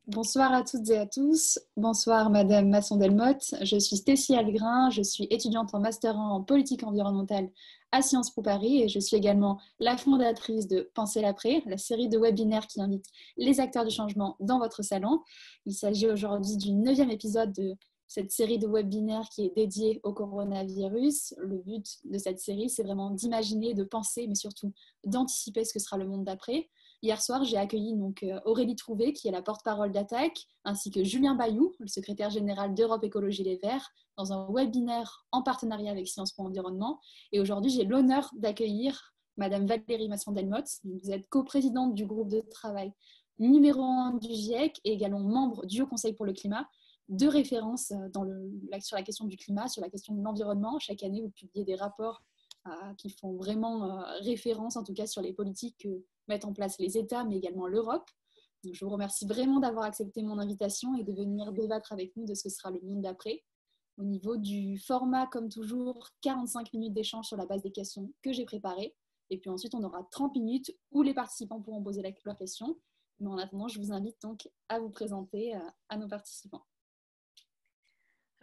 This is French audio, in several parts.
Bonsoir à toutes et à tous. Bonsoir Madame Masson-Delmotte. Je suis Stécie Algrin. Je suis étudiante en Master 1 en politique environnementale à Sciences Po Paris et je suis également la fondatrice de Penser l'après, la série de webinaires qui invite les acteurs du changement dans votre salon. Il s'agit aujourd'hui du 9e épisode de cette série de webinaires qui est dédiée au coronavirus. Le but de cette série, c'est vraiment d'imaginer, de penser, mais surtout d'anticiper ce que sera le monde d'après. Hier soir, j'ai accueilli Aurélie Trouvé, qui est la porte-parole d'Attaque, ainsi que Julien Bayou, le secrétaire général d'Europe Écologie Les Verts, dans un webinaire en partenariat avec Sciences Po Environnement. Et aujourd'hui, j'ai l'honneur d'accueillir Madame Valérie Masson-Delmotte. Vous êtes coprésidente du groupe de travail numéro 1 du GIEC et également membre du Haut Conseil pour le climat, de référence sur la question du climat, sur la question de l'environnement. Chaque année, vous publiez des rapports qui font vraiment référence, en tout cas, sur les politiques que mettent en place les États, mais également l'Europe. Donc, je vous remercie vraiment d'avoir accepté mon invitation et de venir débattre avec nous de ce que sera le monde d'après. Au niveau du format, comme toujours, 45 minutes d'échange sur la base des questions que j'ai préparées. Et puis ensuite, on aura 30 minutes où les participants pourront poser leurs questions. Mais en attendant, je vous invite donc à vous présenter à nos participants.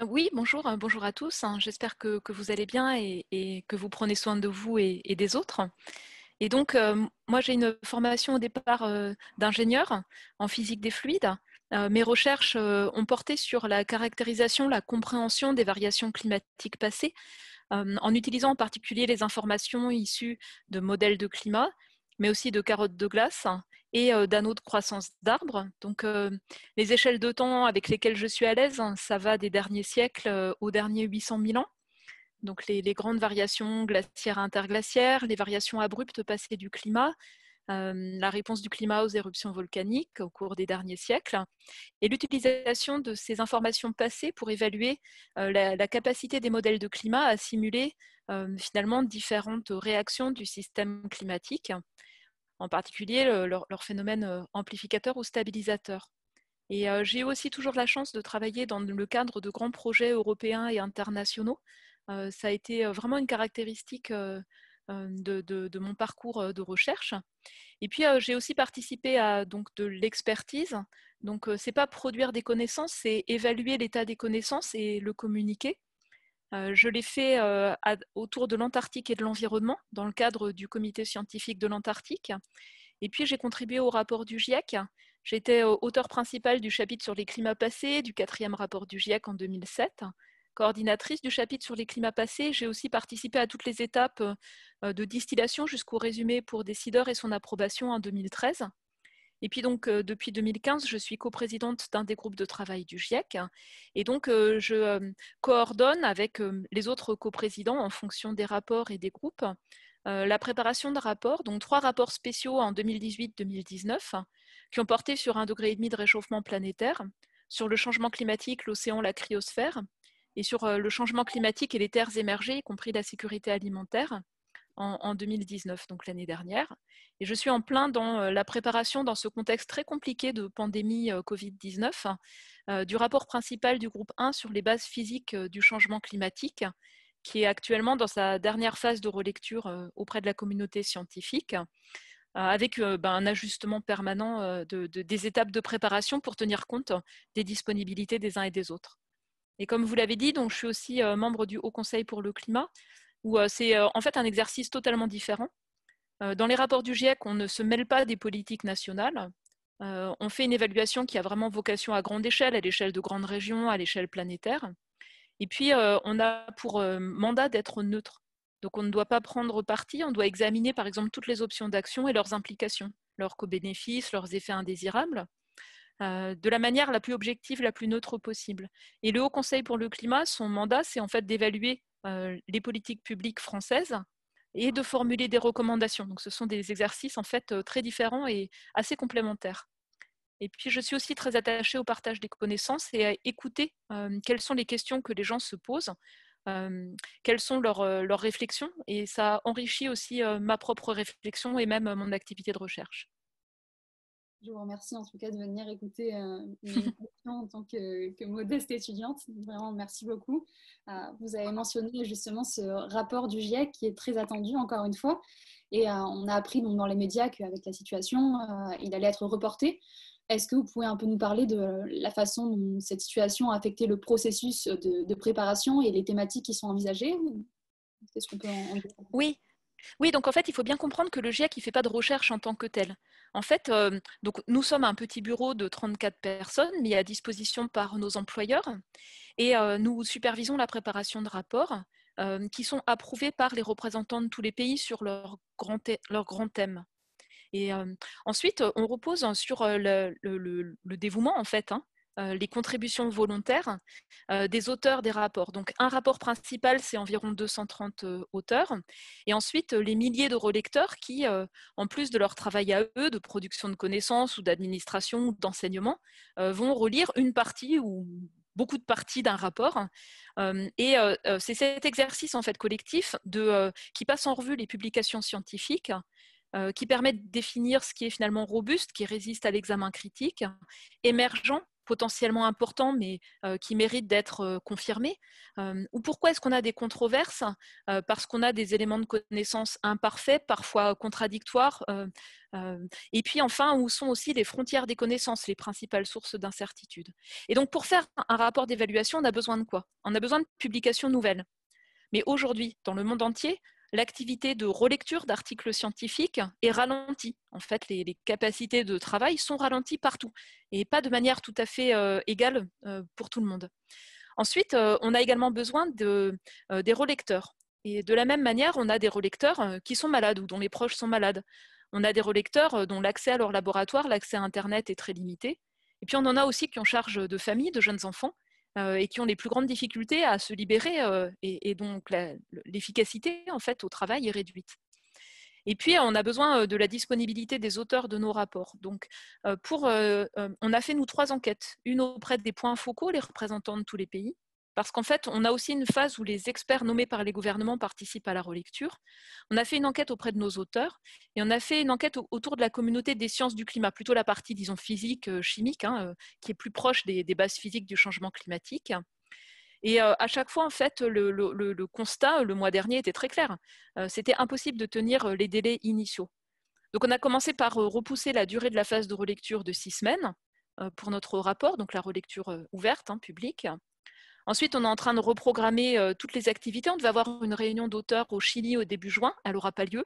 Oui, bonjour, bonjour à tous. J'espère que vous allez bien et que vous prenez soin de vous et des autres. Et donc, moi, j'ai une formation au départ d'ingénieur en physique des fluides. Mes recherches ont porté sur la caractérisation, la compréhension des variations climatiques passées, en utilisant en particulier les informations issues de modèles de climat, mais aussi de carottes de glace et d'anneaux de croissance d'arbres. Donc, les échelles de temps avec lesquelles je suis à l'aise, ça va des derniers siècles aux derniers 800 000 ans. Donc, les grandes variations glaciaires interglaciaires, les variations abruptes passées du climat, la réponse du climat aux éruptions volcaniques au cours des derniers siècles, et l'utilisation de ces informations passées pour évaluer la capacité des modèles de climat à simuler finalement différentes réactions du système climatique, en particulier leur phénomène amplificateur ou stabilisateur. Et j'ai aussi toujours la chance de travailler dans le cadre de grands projets européens et internationaux. Ça a été vraiment une caractéristique de mon parcours de recherche. Et puis, j'ai aussi participé à donc, de l'expertise. Donc, ce n'est pas produire des connaissances, c'est évaluer l'état des connaissances et le communiquer. Je l'ai fait autour de l'Antarctique et de l'environnement, dans le cadre du comité scientifique de l'Antarctique. Et puis, j'ai contribué au rapport du GIEC. J'étais auteur principal du chapitre sur les climats passés, du 4e rapport du GIEC en 2007. Coordinatrice du chapitre sur les climats passés, j'ai aussi participé à toutes les étapes de distillation jusqu'au résumé pour décideurs et son approbation en 2013. Et puis donc, depuis 2015, je suis coprésidente d'un des groupes de travail du GIEC. Et donc, je coordonne avec les autres coprésidents en fonction des rapports et des groupes la préparation de rapports, donc 3 rapports spéciaux en 2018-2019, qui ont porté sur 1,5 degré de réchauffement planétaire, sur le changement climatique, l'océan, la cryosphère, et sur le changement climatique et les terres émergées, y compris la sécurité alimentaire, en 2019, donc l'année dernière. Et je suis en plein dans la préparation, dans ce contexte très compliqué de pandémie Covid-19, du rapport principal du groupe 1 sur les bases physiques du changement climatique, qui est actuellement dans sa dernière phase de relecture auprès de la communauté scientifique, avec un ajustement permanent des étapes de préparation pour tenir compte des disponibilités des uns et des autres. Et comme vous l'avez dit, donc, je suis aussi membre du Haut Conseil pour le climat, où c'est en fait un exercice totalement différent. Dans les rapports du GIEC, on ne se mêle pas des politiques nationales. On fait une évaluation qui a vraiment vocation à grande échelle, à l'échelle de grandes régions, à l'échelle planétaire. Et puis, on a pour mandat d'être neutre. Donc, on ne doit pas prendre parti, on doit examiner, par exemple, toutes les options d'action et leurs implications, leurs co-bénéfices, leurs effets indésirables, de la manière la plus objective, la plus neutre possible. Et le Haut Conseil pour le climat, son mandat, c'est en fait d'évaluer les politiques publiques françaises et de formuler des recommandations. Donc, ce sont des exercices en fait très différents et assez complémentaires. Et puis, je suis aussi très attachée au partage des connaissances et à écouter quelles sont les questions que les gens se posent, quelles sont leurs réflexions. Et ça enrichit aussi ma propre réflexion et même mon activité de recherche. Je vous remercie en tout cas de venir écouter mes questions en tant que modeste étudiante. Vraiment, merci beaucoup. Vous avez mentionné justement ce rapport du GIEC qui est très attendu, encore une fois. Et on a appris donc, dans les médias qu'avec la situation, il allait être reporté. Est-ce que vous pouvez un peu nous parler de la façon dont cette situation a affecté le processus de préparation et les thématiques qui sont envisagées? Qu'est-ce qu'on peut en dire? Oui, oui, donc en fait, il faut bien comprendre que le GIEC, il ne fait pas de recherche en tant que tel. En fait, donc, nous sommes un petit bureau de 34 personnes mis à disposition par nos employeurs et nous supervisons la préparation de rapports qui sont approuvés par les représentants de tous les pays sur leurs grands thèmes. Et ensuite, on repose sur le dévouement, en fait, hein, les contributions volontaires des auteurs des rapports. Donc, un rapport principal, c'est environ 230 auteurs. Et ensuite, les milliers de relecteurs qui, en plus de leur travail à eux, de production de connaissances ou d'administration ou d'enseignement, vont relire une partie ou beaucoup de parties d'un rapport. C'est cet exercice en fait collectif qui passe en revue les publications scientifiques, qui permet de définir ce qui est finalement robuste, qui résiste à l'examen critique, émergent, potentiellement important, mais qui mérite d'être confirmé. Ou pourquoi est-ce qu'on a des controverses? Parce qu'on a des éléments de connaissance imparfaits, parfois contradictoires. Et puis enfin, où sont aussi les frontières des connaissances, les principales sources d'incertitude. Et donc pour faire un rapport d'évaluation, on a besoin de quoi? On a besoin de publications nouvelles. Mais aujourd'hui, dans le monde entier, l'activité de relecture d'articles scientifiques est ralentie. En fait, les capacités de travail sont ralenties partout et pas de manière tout à fait égale pour tout le monde. Ensuite, on a également besoin des relecteurs. Et de la même manière, on a des relecteurs qui sont malades ou dont les proches sont malades. On a des relecteurs dont l'accès à leur laboratoire, l'accès à Internet est très limité. Et puis on en a aussi qui ont charge de famille, de jeunes enfants, et qui ont les plus grandes difficultés à se libérer, et donc l'efficacité en fait au travail est réduite. Et puis, on a besoin de la disponibilité des auteurs de nos rapports. Donc, on a fait, nous, 3 enquêtes. Une auprès des points focaux, les représentants de tous les pays, parce qu'en fait, on a aussi une phase où les experts nommés par les gouvernements participent à la relecture. On a fait une enquête auprès de nos auteurs, et on a fait une enquête autour de la communauté des sciences du climat, plutôt la partie, disons, physique, chimique, hein, qui est plus proche des bases physiques du changement climatique. Et à chaque fois, en fait, le constat, le mois dernier, était très clair. C'était impossible de tenir les délais initiaux. Donc, on a commencé par repousser la durée de la phase de relecture de 6 semaines pour notre rapport, donc la relecture ouverte, hein, publique. Ensuite, on est en train de reprogrammer toutes les activités. On devait avoir une réunion d'auteurs au Chili au début juin. Elle n'aura pas lieu.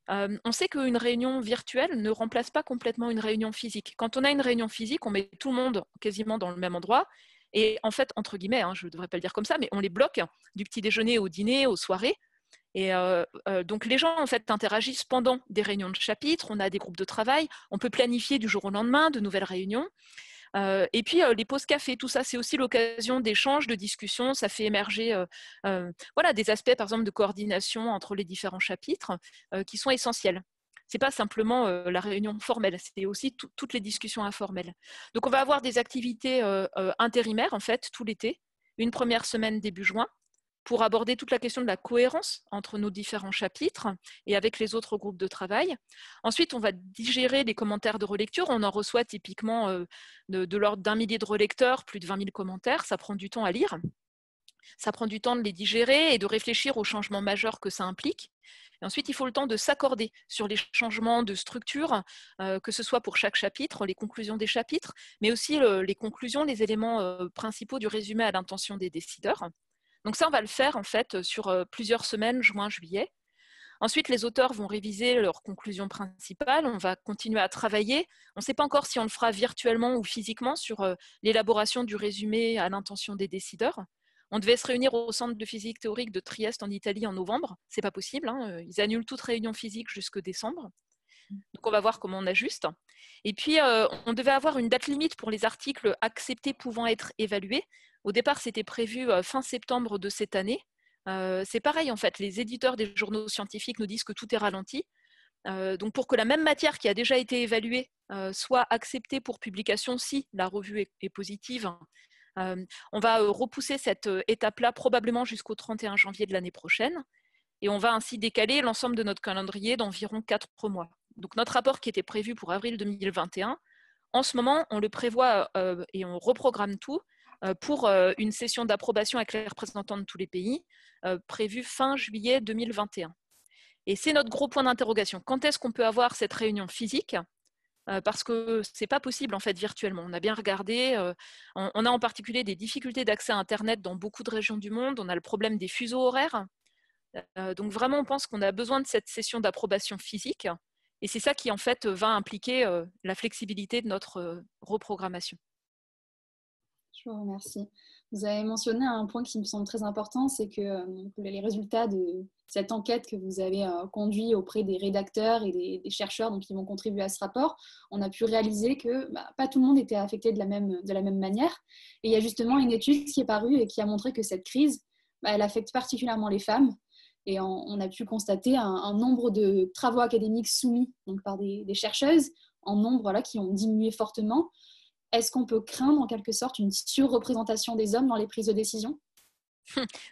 On sait qu'une réunion virtuelle ne remplace pas complètement une réunion physique. Quand on a une réunion physique, on met tout le monde quasiment dans le même endroit. Et en fait, entre guillemets, hein, je ne devrais pas le dire comme ça, mais on les bloque du petit déjeuner au dîner, aux soirées. Et donc les gens en fait interagissent pendant des réunions de chapitre, on a des groupes de travail, on peut planifier du jour au lendemain de nouvelles réunions. Et puis les pauses café, tout ça, c'est aussi l'occasion d'échanges, de discussions. Ça fait émerger voilà, des aspects, par exemple, de coordination entre les différents chapitres qui sont essentiels. Ce n'est pas simplement la réunion formelle, c'est aussi toutes les discussions informelles. Donc, on va avoir des activités intérimaires, en fait, tout l'été. Une première semaine début juin, pour aborder toute la question de la cohérence entre nos différents chapitres et avec les autres groupes de travail. Ensuite, on va digérer les commentaires de relecture. On en reçoit typiquement de l'ordre d'1 millier de relecteurs, plus de 20 000 commentaires. Ça prend du temps à lire. Ça prend du temps de les digérer et de réfléchir aux changements majeurs que ça implique. Et ensuite, il faut le temps de s'accorder sur les changements de structure, que ce soit pour chaque chapitre, les conclusions des chapitres, mais aussi les conclusions, les éléments principaux du résumé à l'intention des décideurs. Donc ça, on va le faire en fait sur plusieurs semaines, juin, juillet. Ensuite, les auteurs vont réviser leurs conclusions principales. On va continuer à travailler. On ne sait pas encore si on le fera virtuellement ou physiquement sur l'élaboration du résumé à l'intention des décideurs. On devait se réunir au centre de physique théorique de Trieste en Italie en novembre. C'est pas possible, hein. Ils annulent toute réunion physique jusqu'au décembre. Donc on va voir comment on ajuste. Et puis on devait avoir une date limite pour les articles acceptés pouvant être évalués. Au départ, c'était prévu fin septembre de cette année. C'est pareil en fait, les éditeurs des journaux scientifiques nous disent que tout est ralenti. Donc pour que la même matière qui a déjà été évaluée soit acceptée pour publication si la revue est positive, on va repousser cette étape-là probablement jusqu'au 31 janvier de l'année prochaine. Et on va ainsi décaler l'ensemble de notre calendrier d'environ 4 mois. Donc notre rapport qui était prévu pour avril 2021, en ce moment, on le prévoit et on reprogramme tout pour une session d'approbation avec les représentants de tous les pays, prévue fin juillet 2021. Et c'est notre gros point d'interrogation. Quand est-ce qu'on peut avoir cette réunion physique? parce que c'est pas possible en fait virtuellement. On a bien regardé, on a en particulier des difficultés d'accès à Internet dans beaucoup de régions du monde, on a le problème des fuseaux horaires. Donc vraiment, on pense qu'on a besoin de cette session d'approbation physique, et c'est ça qui en fait va impliquer la flexibilité de notre reprogrammation. Je vous remercie. Vous avez mentionné un point qui me semble très important, c'est que les résultats de cette enquête que vous avez conduite auprès des rédacteurs et des chercheurs donc, qui vont contribuer à ce rapport, on a pu réaliser que pas tout le monde était affecté de la même manière. Et il y a justement une étude qui est parue et qui a montré que cette crise, elle affecte particulièrement les femmes. Et on a pu constater un nombre de travaux académiques soumis donc, par des chercheuses en nombre qui ont diminué fortement. Est-ce qu'on peut craindre en quelque sorte une surreprésentation des hommes dans les prises de décision?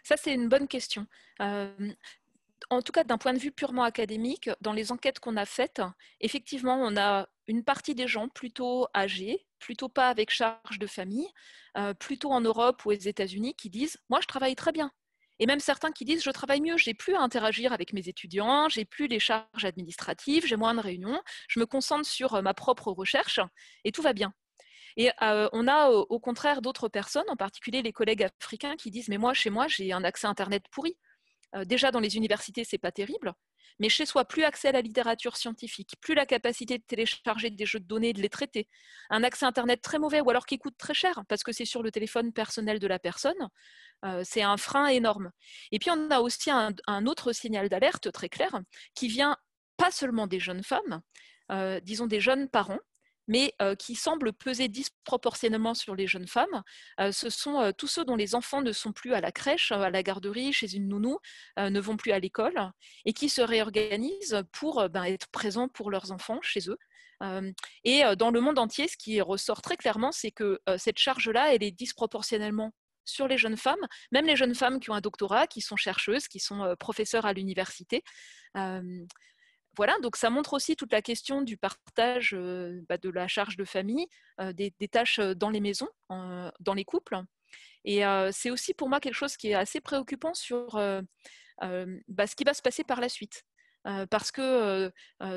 Ça, c'est une bonne question. En tout cas, d'un point de vue purement académique, dans les enquêtes qu'on a faites, effectivement, on a une partie des gens plutôt âgés, plutôt pas avec charge de famille, plutôt en Europe ou aux États-Unis, qui disent « moi, je travaille très bien ». Et même certains qui disent « je travaille mieux, j'ai plus à interagir avec mes étudiants, j'ai plus les charges administratives, j'ai moins de réunions, je me concentre sur ma propre recherche et tout va bien ». Et on a au contraire d'autres personnes, en particulier les collègues africains, qui disent « mais moi, chez moi, j'ai un accès Internet pourri ». Déjà dans les universités, c'est pas terrible, mais chez soi, plus accès à la littérature scientifique, plus la capacité de télécharger des jeux de données, de les traiter, un accès Internet très mauvais ou alors qui coûte très cher parce que c'est sur le téléphone personnel de la personne, c'est un frein énorme. Et puis on a aussi un autre signal d'alerte très clair qui vient pas seulement des jeunes femmes, disons des jeunes parents, mais qui semble peser disproportionnellement sur les jeunes femmes. Ce sont tous ceux dont les enfants ne sont plus à la crèche, à la garderie, chez une nounou, ne vont plus à l'école, et qui se réorganisent pour être présents pour leurs enfants chez eux. Et dans le monde entier, ce qui ressort très clairement, c'est que cette charge-là, elle est disproportionnellement sur les jeunes femmes, même les jeunes femmes qui ont un doctorat, qui sont chercheuses, qui sont professeurs à l'université. Voilà, donc ça montre aussi toute la question du partage de la charge de famille, des tâches dans les maisons, dans les couples. Et c'est aussi pour moi quelque chose qui est assez préoccupant sur ce qui va se passer par la suite. Parce que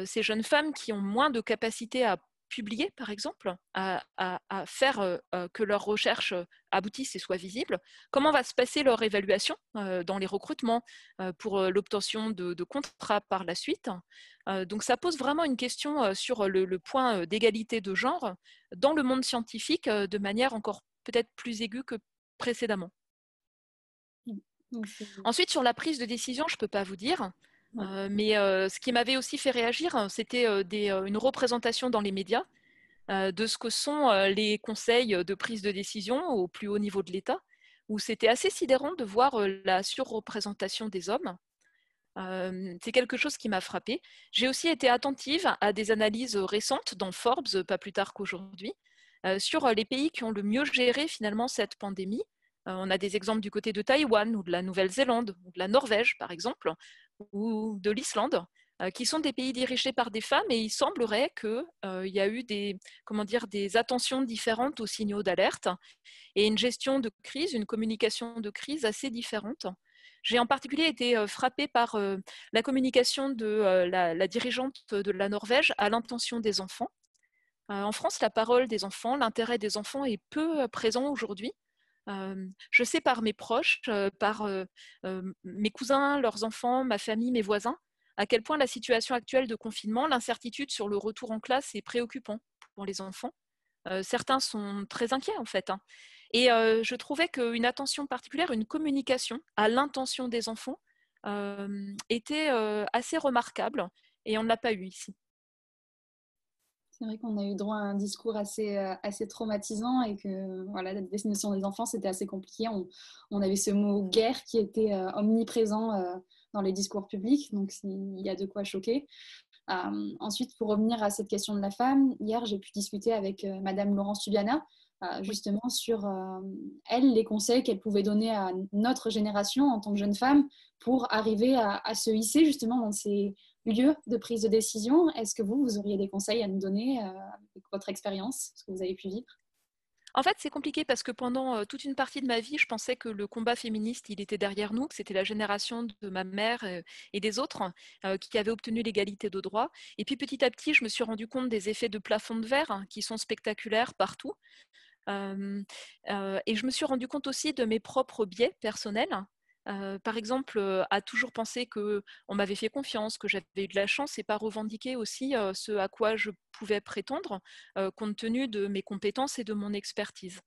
ces jeunes femmes qui ont moins de capacité à publier, par exemple, à faire que leurs recherches aboutissent et soient visibles, comment va se passer leur évaluation dans les recrutements pour l'obtention de contrats par la suite. Donc ça pose vraiment une question sur le point d'égalité de genre dans le monde scientifique de manière encore peut-être plus aiguë que précédemment. Ensuite, sur la prise de décision, je ne peux pas vous dire, mais ce qui m'avait aussi fait réagir, c'était une représentation dans les médias de ce que sont les conseils de prise de décision au plus haut niveau de l'État, où c'était assez sidérant de voir la surreprésentation des hommes. C'est quelque chose qui m'a frappée. J'ai aussi été attentive à des analyses récentes dans Forbes, pas plus tard qu'aujourd'hui, sur les pays qui ont le mieux géré finalement cette pandémie. On a des exemples du côté de Taïwan ou de la Nouvelle-Zélande ou de la Norvège par exemple, ou de l'Islande, qui sont des pays dirigés par des femmes, et il semblerait qu'il y a eu des attentions différentes aux signaux d'alerte et une gestion de crise, une communication de crise assez différente. J'ai en particulier été frappée par la communication de la dirigeante de la Norvège à l'intention des enfants. En France, la parole des enfants, l'intérêt des enfants est peu présent aujourd'hui. Je sais par mes proches, par mes cousins, leurs enfants, ma famille, mes voisins, à quel point la situation actuelle de confinement, l'incertitude sur le retour en classe est préoccupant pour les enfants. Certains sont très inquiets en fait. Et je trouvais qu'une attention particulière, une communication à l'intention des enfants était assez remarquable, et on ne l'a pas eu ici. C'est vrai qu'on a eu droit à un discours assez traumatisant et que voilà, la destination des enfants, c'était assez compliqué. On avait ce mot guerre qui était omniprésent dans les discours publics, donc il y a de quoi choquer. Ensuite, pour revenir à cette question de la femme, hier, j'ai pu discuter avec Madame Laurence Tubiana, justement sur, elle, les conseils qu'elle pouvait donner à notre génération en tant que jeune femme pour arriver à se hisser justement dans ces lieu de prise de décision. Est-ce que vous auriez des conseils à nous donner avec votre expérience, ce que vous avez pu vivre? En fait, c'est compliqué parce que pendant toute une partie de ma vie, je pensais que le combat féministe, il était derrière nous, que c'était la génération de ma mère et des autres qui avaient obtenu l'égalité de droit. Et puis petit à petit, je me suis rendu compte des effets de plafond de verre qui sont spectaculaires partout. Et je me suis rendu compte aussi de mes propres biais personnels. Par exemple, à toujours penser qu'on m'avait fait confiance, que j'avais eu de la chance et pas revendiquer aussi ce à quoi je pouvais prétendre compte tenu de mes compétences et de mon expertise.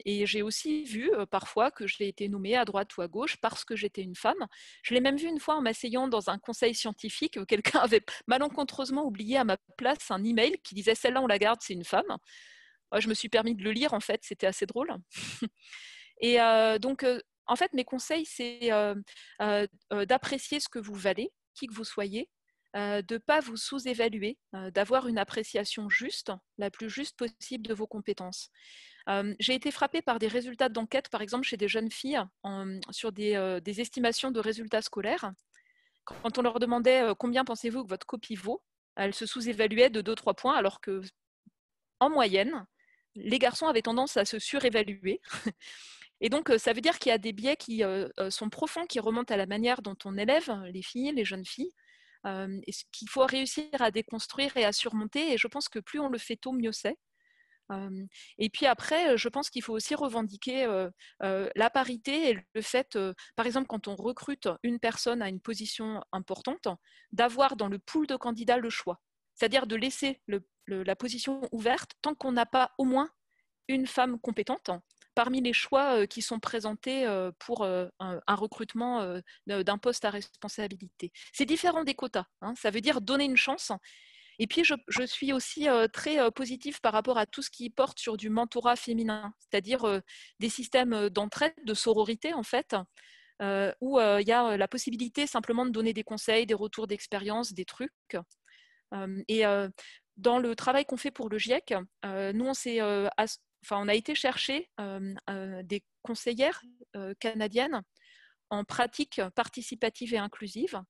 Et j'ai aussi vu parfois que j'ai été nommée à droite ou à gauche parce que j'étais une femme. Je l'ai même vu une fois en m'asseyant dans un conseil scientifique où quelqu'un avait malencontreusement oublié à ma place un email qui disait celle-là on la garde, c'est une femme. Je me suis permis de le lire en fait, c'était assez drôle. Et donc en fait mes conseils c'est d'apprécier ce que vous valez, qui que vous soyez, de ne pas vous sous-évaluer, d'avoir une appréciation juste, la plus juste possible de vos compétences. J'ai été frappée par des résultats d'enquête, par exemple chez des jeunes filles, sur des estimations de résultats scolaires. Quand on leur demandait combien pensez-vous que votre copie vaut, elles se sous-évaluaient de 2-3 points, alors que en moyenne, les garçons avaient tendance à se surévaluer. Et donc, ça veut dire qu'il y a des biais qui sont profonds, qui remontent à la manière dont on élève les filles, les jeunes filles, et qu'il faut réussir à déconstruire et à surmonter. Et je pense que plus on le fait tôt, mieux c'est. Et puis après, je pense qu'il faut aussi revendiquer la parité et le fait, par exemple, quand on recrute une personne à une position importante, d'avoir dans le pool de candidats le choix. C'est-à-dire de laisser la position ouverte tant qu'on n'a pas au moins une femme compétente parmi les choix qui sont présentés pour un recrutement d'un poste à responsabilité. C'est différent des quotas, hein, ça veut dire donner une chance. Et puis, je suis aussi très positive par rapport à tout ce qui porte sur du mentorat féminin, c'est-à-dire des systèmes d'entraide, de sororité, en fait, où il y a la possibilité simplement de donner des conseils, des retours d'expérience, des trucs. Et dans le travail qu'on fait pour le GIEC, nous, on a été chercher des conseillères canadiennes en pratique participative et inclusive.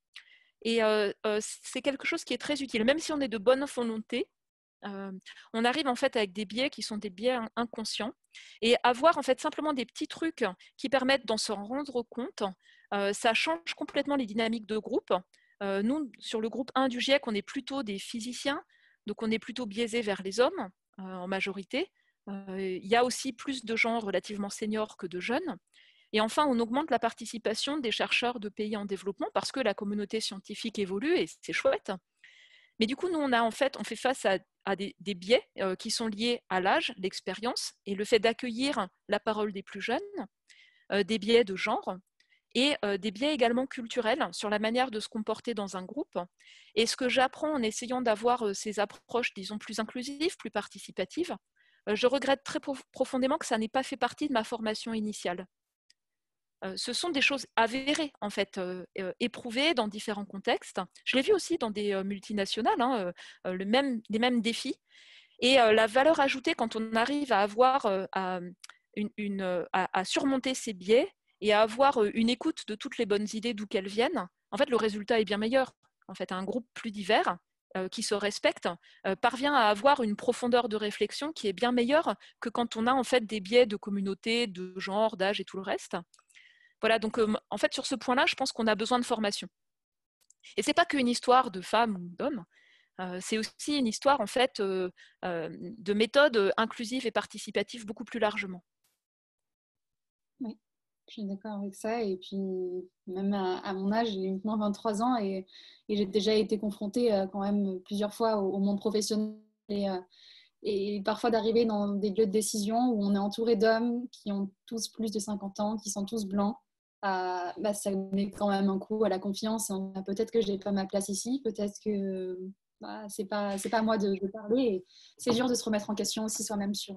Et c'est quelque chose qui est très utile. Même si on est de bonne volonté, on arrive en fait avec des biais qui sont des biais inconscients. Et avoir en fait simplement des petits trucs qui permettent d'en se rendre compte, ça change complètement les dynamiques de groupe. Nous, sur le groupe 1 du GIEC, on est plutôt des physiciens, donc on est plutôt biaisé vers les hommes en majorité. Il y a aussi plus de gens relativement seniors que de jeunes. Et enfin, on augmente la participation des chercheurs de pays en développement parce que la communauté scientifique évolue et c'est chouette. Mais du coup, nous, on fait face à des biais qui sont liés à l'âge, l'expérience et le fait d'accueillir la parole des plus jeunes, des biais de genre et des biais également culturels sur la manière de se comporter dans un groupe. Et ce que j'apprends en essayant d'avoir ces approches, disons, plus inclusives, plus participatives, je regrette très profondément que ça n'ait pas fait partie de ma formation initiale. Ce sont des choses avérées, en fait, éprouvées dans différents contextes. Je l'ai vu aussi dans des multinationales, hein, les mêmes défis. Et la valeur ajoutée quand on arrive à avoir à surmonter ces biais et à avoir une écoute de toutes les bonnes idées d'où qu'elles viennent, en fait, le résultat est bien meilleur. En fait, un groupe plus divers qui se respecte parvient à avoir une profondeur de réflexion qui est bien meilleure que quand on a en fait des biais de communauté, de genre, d'âge et tout le reste. Voilà, donc en fait, sur ce point-là, je pense qu'on a besoin de formation. Et ce n'est pas qu'une histoire de femmes ou d'hommes, c'est aussi une histoire en fait de méthodes inclusives et participatives beaucoup plus largement. Oui, je suis d'accord avec ça. Et puis, même à mon âge, j'ai uniquement 23 ans et j'ai déjà été confrontée quand même plusieurs fois au monde professionnel et parfois d'arriver dans des lieux de décision où on est entouré d'hommes qui ont tous plus de 50 ans, qui sont tous blancs. Bah, ça met quand même un coup à la confiance. Peut-être que je n'ai pas ma place ici, peut-être que bah, c'est pas à moi de parler. Et c'est dur de se remettre en question aussi soi-même sur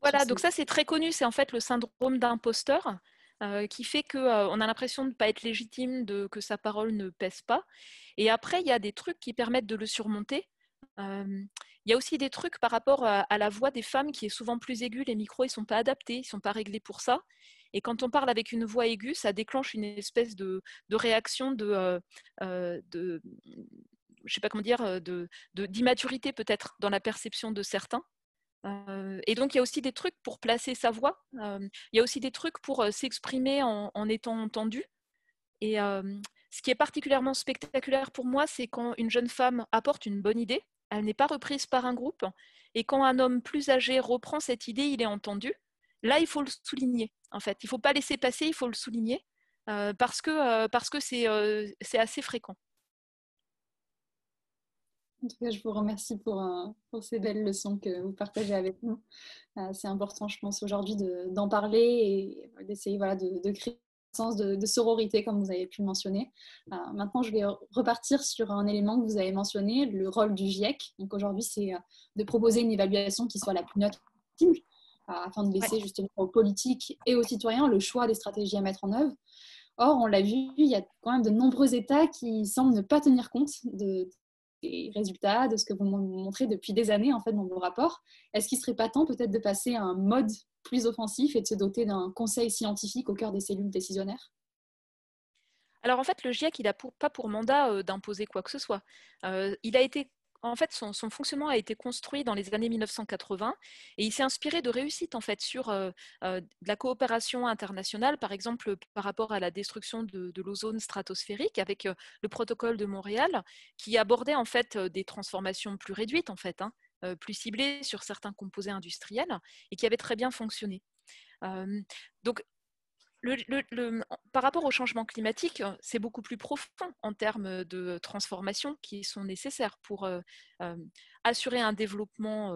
Voilà, ces... donc ça c'est très connu, c'est en fait le syndrome d'imposteur qui fait qu'on a l'impression de ne pas être légitime, que sa parole ne pèse pas. Et après, il y a des trucs qui permettent de le surmonter. Il y a aussi des trucs par rapport à la voix des femmes qui est souvent plus aiguë. Les micros, ils ne sont pas adaptés, ils ne sont pas réglés pour ça. Et quand on parle avec une voix aiguë, ça déclenche une espèce de réaction je sais pas comment dire, d'immaturité peut-être dans la perception de certains. Et donc, il y a aussi des trucs pour placer sa voix. Il y a aussi des trucs pour s'exprimer en étant entendu. Et ce qui est particulièrement spectaculaire pour moi, c'est quand une jeune femme apporte une bonne idée, elle n'est pas reprise par un groupe, et quand un homme plus âgé reprend cette idée, il est entendu. Là, il faut le souligner, en fait. Il ne faut pas laisser passer, il faut le souligner, parce que c'est assez fréquent. En tout cas, je vous remercie pour ces belles leçons que vous partagez avec nous. C'est important, je pense, aujourd'hui d'en parler et d'essayer voilà, de créer un sens de sororité, comme vous avez pu le mentionner. Maintenant, je vais repartir sur un élément que vous avez mentionné, le rôle du GIEC. Donc aujourd'hui, c'est de proposer une évaluation qui soit la plus neutre possible, afin de laisser justement aux politiques et aux citoyens le choix des stratégies à mettre en œuvre. Or, on l'a vu, il y a quand même de nombreux États qui semblent ne pas tenir compte des résultats, de ce que vous montrez depuis des années en fait, dans vos rapports. Est-ce qu'il ne serait pas temps peut-être de passer à un mode plus offensif et de se doter d'un conseil scientifique au cœur des cellules décisionnaires? Alors en fait, le GIEC, il n'a pas pour mandat d'imposer quoi que ce soit. Il a été, en fait, son fonctionnement a été construit dans les années 1980 et il s'est inspiré de réussites en fait sur de la coopération internationale, par exemple par rapport à la destruction de l'ozone stratosphérique avec le protocole de Montréal, qui abordait en fait des transformations plus réduites en fait, plus ciblées sur certains composés industriels et qui avait très bien fonctionné. Donc par rapport au changement climatique, c'est beaucoup plus profond en termes de transformations qui sont nécessaires pour assurer un développement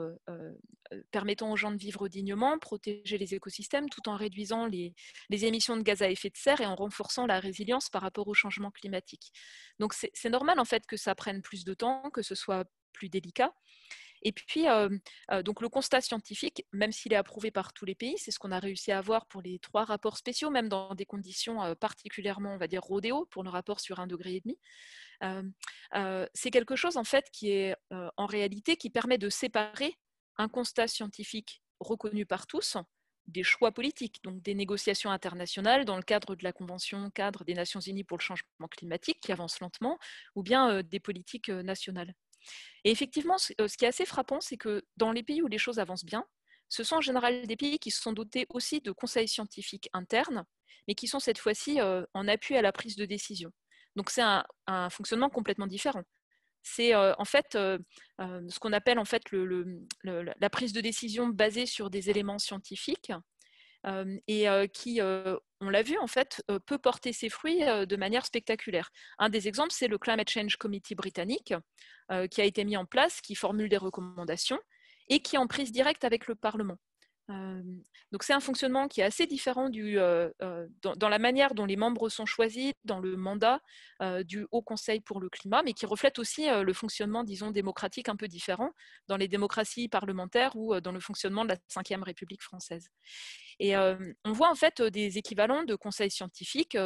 permettant aux gens de vivre dignement, protéger les écosystèmes tout en réduisant les émissions de gaz à effet de serre et en renforçant la résilience par rapport au changement climatique. Donc c'est normal en fait que ça prenne plus de temps, que ce soit plus délicat. Et puis, donc le constat scientifique, même s'il est approuvé par tous les pays, c'est ce qu'on a réussi à avoir pour les 3 rapports spéciaux, même dans des conditions particulièrement, on va dire, rodéo, pour le rapport sur 1,5 degré. C'est quelque chose, en fait, qui est en réalité, qui permet de séparer un constat scientifique reconnu par tous des choix politiques, donc des négociations internationales dans le cadre de la Convention cadre des Nations Unies pour le changement climatique qui avance lentement, ou bien des politiques nationales. Et effectivement, ce qui est assez frappant, c'est que dans les pays où les choses avancent bien, ce sont en général des pays qui se sont dotés aussi de conseils scientifiques internes, mais qui sont cette fois-ci en appui à la prise de décision. Donc c'est un fonctionnement complètement différent. C'est en fait ce qu'on appelle en fait la prise de décision basée sur des éléments scientifiques et qui, on l'a vu en fait, peut porter ses fruits de manière spectaculaire. Un des exemples, c'est le Climate Change Committee britannique qui a été mis en place, qui formule des recommandations et qui est en prise directe avec le Parlement. Donc c'est un fonctionnement qui est assez différent dans la manière dont les membres sont choisis, dans le mandat du Haut Conseil pour le climat, mais qui reflète aussi le fonctionnement, disons, démocratique un peu différent dans les démocraties parlementaires ou dans le fonctionnement de la Ve République française. Et on voit en fait des équivalents de conseils scientifiques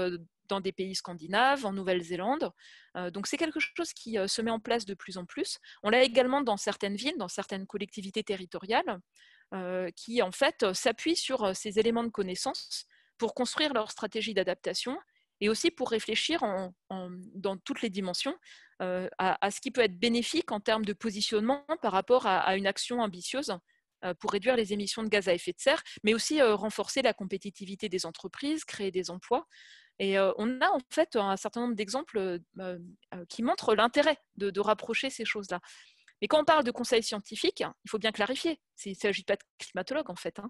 dans des pays scandinaves, en Nouvelle-Zélande. Donc c'est quelque chose qui se met en place de plus en plus. On l'a également dans certaines villes, dans certaines collectivités territoriales, qui en fait s'appuient sur ces éléments de connaissance pour construire leur stratégie d'adaptation et aussi pour réfléchir dans toutes les dimensions à ce qui peut être bénéfique en termes de positionnement par rapport à une action ambitieuse pour réduire les émissions de gaz à effet de serre, mais aussi renforcer la compétitivité des entreprises, créer des emplois. Et on a en fait un certain nombre d'exemples qui montrent l'intérêt de rapprocher ces choses-là. Mais quand on parle de conseils scientifiques, il faut bien clarifier, il ne s'agit pas de climatologues en fait.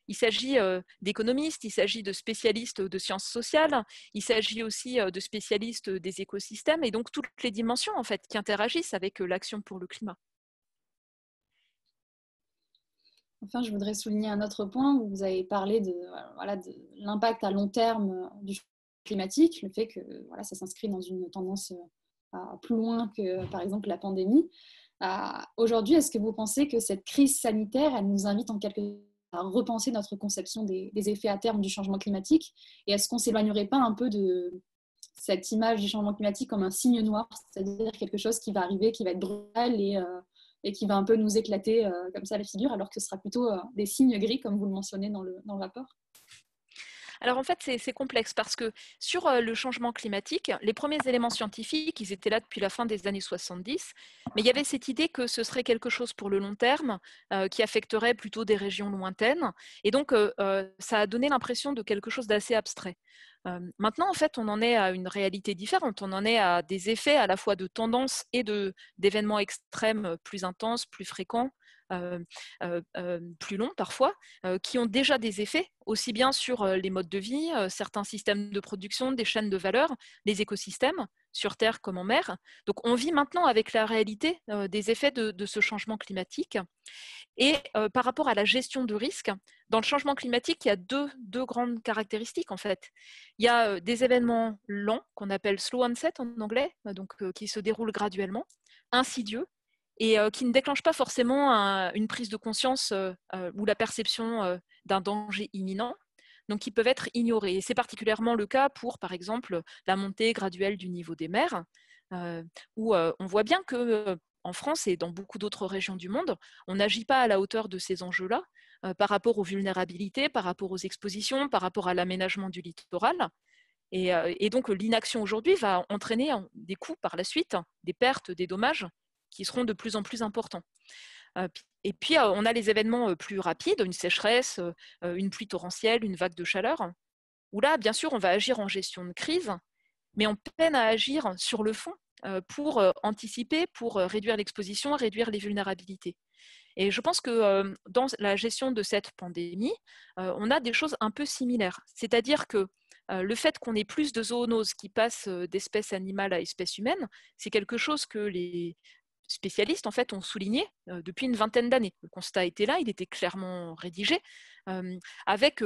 Il s'agit d'économistes, il s'agit de spécialistes de sciences sociales, il s'agit aussi de spécialistes des écosystèmes et donc toutes les dimensions en fait qui interagissent avec l'action pour le climat. Enfin, je voudrais souligner un autre point où vous avez parlé voilà, de l'impact à long terme du changement climatique, le fait que voilà, ça s'inscrit dans une tendance plus loin que, par exemple, la pandémie. Aujourd'hui, est-ce que vous pensez que cette crise sanitaire, elle nous invite en quelque sorte à repenser notre conception des effets à terme du changement climatique? Et est-ce qu'on ne s'éloignerait pas un peu de cette image du changement climatique comme un signe noir, c'est-à-dire quelque chose qui va arriver, qui va être brutal et qui va un peu nous éclater comme ça la figure, alors que ce sera plutôt des signes gris, comme vous le mentionnez dans le rapport? Alors en fait, c'est complexe parce que sur le changement climatique, les premiers éléments scientifiques, ils étaient là depuis la fin des années 70, mais il y avait cette idée que ce serait quelque chose pour le long terme, qui affecterait plutôt des régions lointaines. Et donc, ça a donné l'impression de quelque chose d'assez abstrait. Maintenant, en fait, on en est à une réalité différente. On en est à des effets à la fois de tendance et d'événements extrêmes plus intenses, plus fréquents, euh, plus longs parfois, qui ont déjà des effets, aussi bien sur les modes de vie, certains systèmes de production, des chaînes de valeur, les écosystèmes, sur Terre comme en mer. Donc on vit maintenant avec la réalité des effets de ce changement climatique. Et par rapport à la gestion de risque, dans le changement climatique, il y a deux grandes caractéristiques en fait. Il y a des événements lents qu'on appelle slow onset en anglais, donc qui se déroulent graduellement, insidieux, et qui ne déclenchent pas forcément une prise de conscience ou la perception d'un danger imminent, donc qui peuvent être ignorés. Et c'est particulièrement le cas pour, par exemple, la montée graduelle du niveau des mers, où on voit bien que en France et dans beaucoup d'autres régions du monde, on n'agit pas à la hauteur de ces enjeux-là par rapport aux vulnérabilités, par rapport aux expositions, par rapport à l'aménagement du littoral. Et donc l'inaction aujourd'hui va entraîner des coûts par la suite, des pertes, des dommages qui seront de plus en plus importants. Et puis on a les événements plus rapides, une sécheresse, une pluie torrentielle, une vague de chaleur, où là, bien sûr, on va agir en gestion de crise, mais on peine à agir sur le fond pour anticiper, pour réduire l'exposition, réduire les vulnérabilités. Et je pense que dans la gestion de cette pandémie, on a des choses un peu similaires. C'est-à-dire que le fait qu'on ait plus de zoonoses qui passent d'espèce animale à espèce humaine, c'est quelque chose que les spécialistes en fait ont souligné depuis une vingtaine d'années. Le constat était là, il était clairement rédigé, avec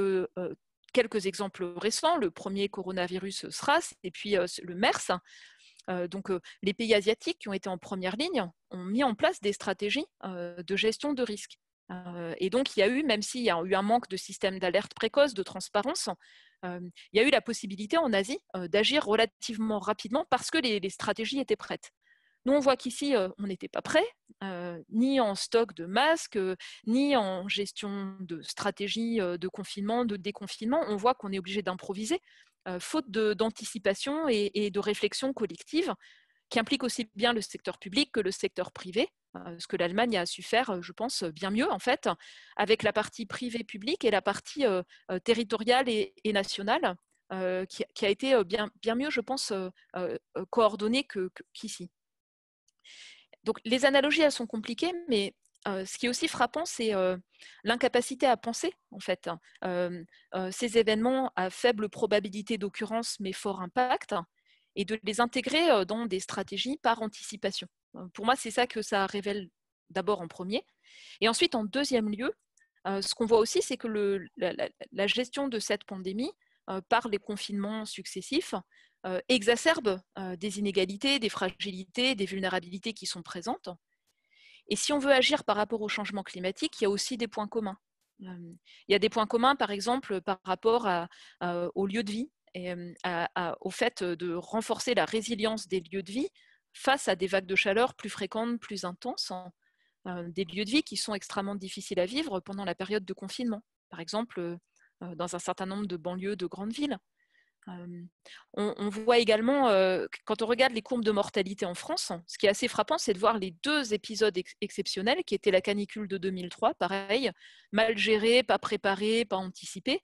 quelques exemples récents, le premier coronavirus SRAS et puis le MERS. Donc, les pays asiatiques qui ont été en première ligne ont mis en place des stratégies de gestion de risque. Et donc, il y a eu, même s'il y a eu un manque de système d'alerte précoce, de transparence, il y a eu la possibilité en Asie d'agir relativement rapidement parce que les stratégies étaient prêtes. Nous, on voit qu'ici, on n'était pas prêt, ni en stock de masques, ni en gestion de stratégie de confinement, de déconfinement. On voit qu'on est obligé d'improviser, faute d'anticipation et de réflexion collective, qui implique aussi bien le secteur public que le secteur privé, ce que l'Allemagne a su faire, je pense, bien mieux, en fait, avec la partie privée-publique et la partie territoriale et nationale, qui a été bien mieux, je pense, coordonnée qu'ici. Donc les analogies, elles sont compliquées, mais ce qui est aussi frappant, c'est l'incapacité à penser, en fait, ces événements à faible probabilité d'occurrence, mais fort impact, et de les intégrer dans des stratégies par anticipation. Pour moi, c'est ça que ça révèle d'abord en premier. Et ensuite, en deuxième lieu, ce qu'on voit aussi, c'est que la gestion de cette pandémie, par les confinements successifs, exacerbe des inégalités, des fragilités, des vulnérabilités qui sont présentes. Et si on veut agir par rapport au changement climatique, il y a aussi des points communs. Il y a des points communs, par exemple, par rapport aux lieux de vie et au fait de renforcer la résilience des lieux de vie face à des vagues de chaleur plus fréquentes, plus intenses, des lieux de vie qui sont extrêmement difficiles à vivre pendant la période de confinement. Par exemple, dans un certain nombre de banlieues de grandes villes. On voit également, quand on regarde les courbes de mortalité en France, ce qui est assez frappant, c'est de voir les deux épisodes exceptionnels, qui étaient la canicule de 2003, pareil, mal géré, pas préparé, pas anticipé,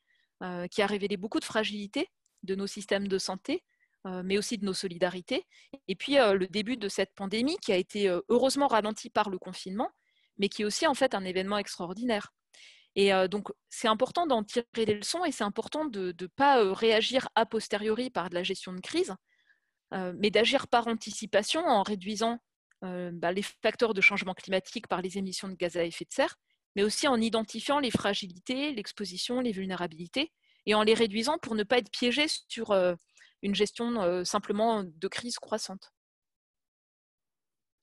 qui a révélé beaucoup de fragilité de nos systèmes de santé, mais aussi de nos solidarités. Et puis le début de cette pandémie, qui a été heureusement ralenti par le confinement, mais qui est aussi en fait un événement extraordinaire. Et donc, c'est important d'en tirer des leçons et c'est important de ne pas réagir a posteriori par de la gestion de crise, mais d'agir par anticipation en réduisant les facteurs de changement climatique par les émissions de gaz à effet de serre, mais aussi en identifiant les fragilités, l'exposition, les vulnérabilités, et en les réduisant pour ne pas être piégé sur une gestion simplement de crise croissante.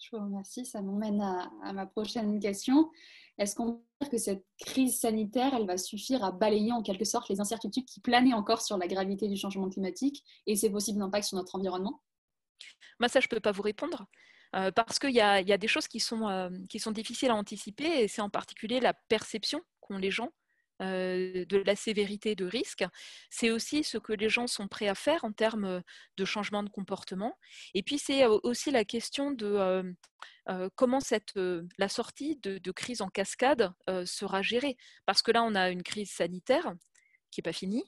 Je vous remercie. Ça m'emmène à ma prochaine question. Est-ce qu'on peut dire que cette crise sanitaire, elle va suffire à balayer en quelque sorte les incertitudes qui planaient encore sur la gravité du changement climatique et ses possibles impacts sur notre environnement? Moi, ça, je ne peux pas vous répondre. Parce qu'il y a des choses qui sont difficiles à anticiper, et c'est en particulier la perception qu'ont les gens de la sévérité de risque, c'est aussi ce que les gens sont prêts à faire en termes de changement de comportement. Et puis c'est aussi la question de comment la sortie de crise en cascade sera gérée. Parce que là, on a une crise sanitaire qui n'est pas finie,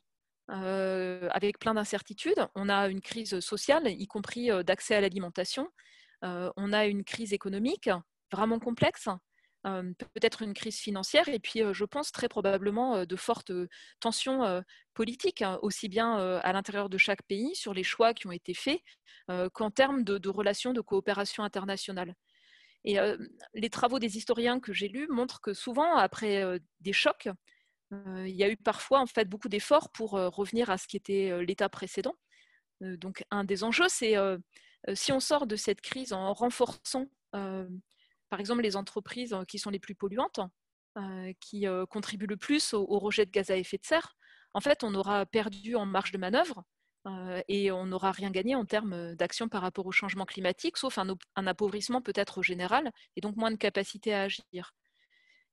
avec plein d'incertitudes. On a une crise sociale, y compris d'accès à l'alimentation. On a une crise économique vraiment complexe, peut-être une crise financière, et puis je pense très probablement de fortes tensions politiques, hein, aussi bien à l'intérieur de chaque pays sur les choix qui ont été faits qu'en termes de relations de coopération internationale. Et les travaux des historiens que j'ai lus montrent que souvent, après des chocs, il y a eu parfois en fait beaucoup d'efforts pour revenir à ce qui était l'état précédent. Donc un des enjeux, c'est si on sort de cette crise en renforçant par exemple les entreprises qui sont les plus polluantes, qui contribuent le plus au rejet de gaz à effet de serre, en fait on aura perdu en marge de manœuvre et on n'aura rien gagné en termes d'action par rapport au changement climatique, sauf un appauvrissement peut-être général et donc moins de capacité à agir.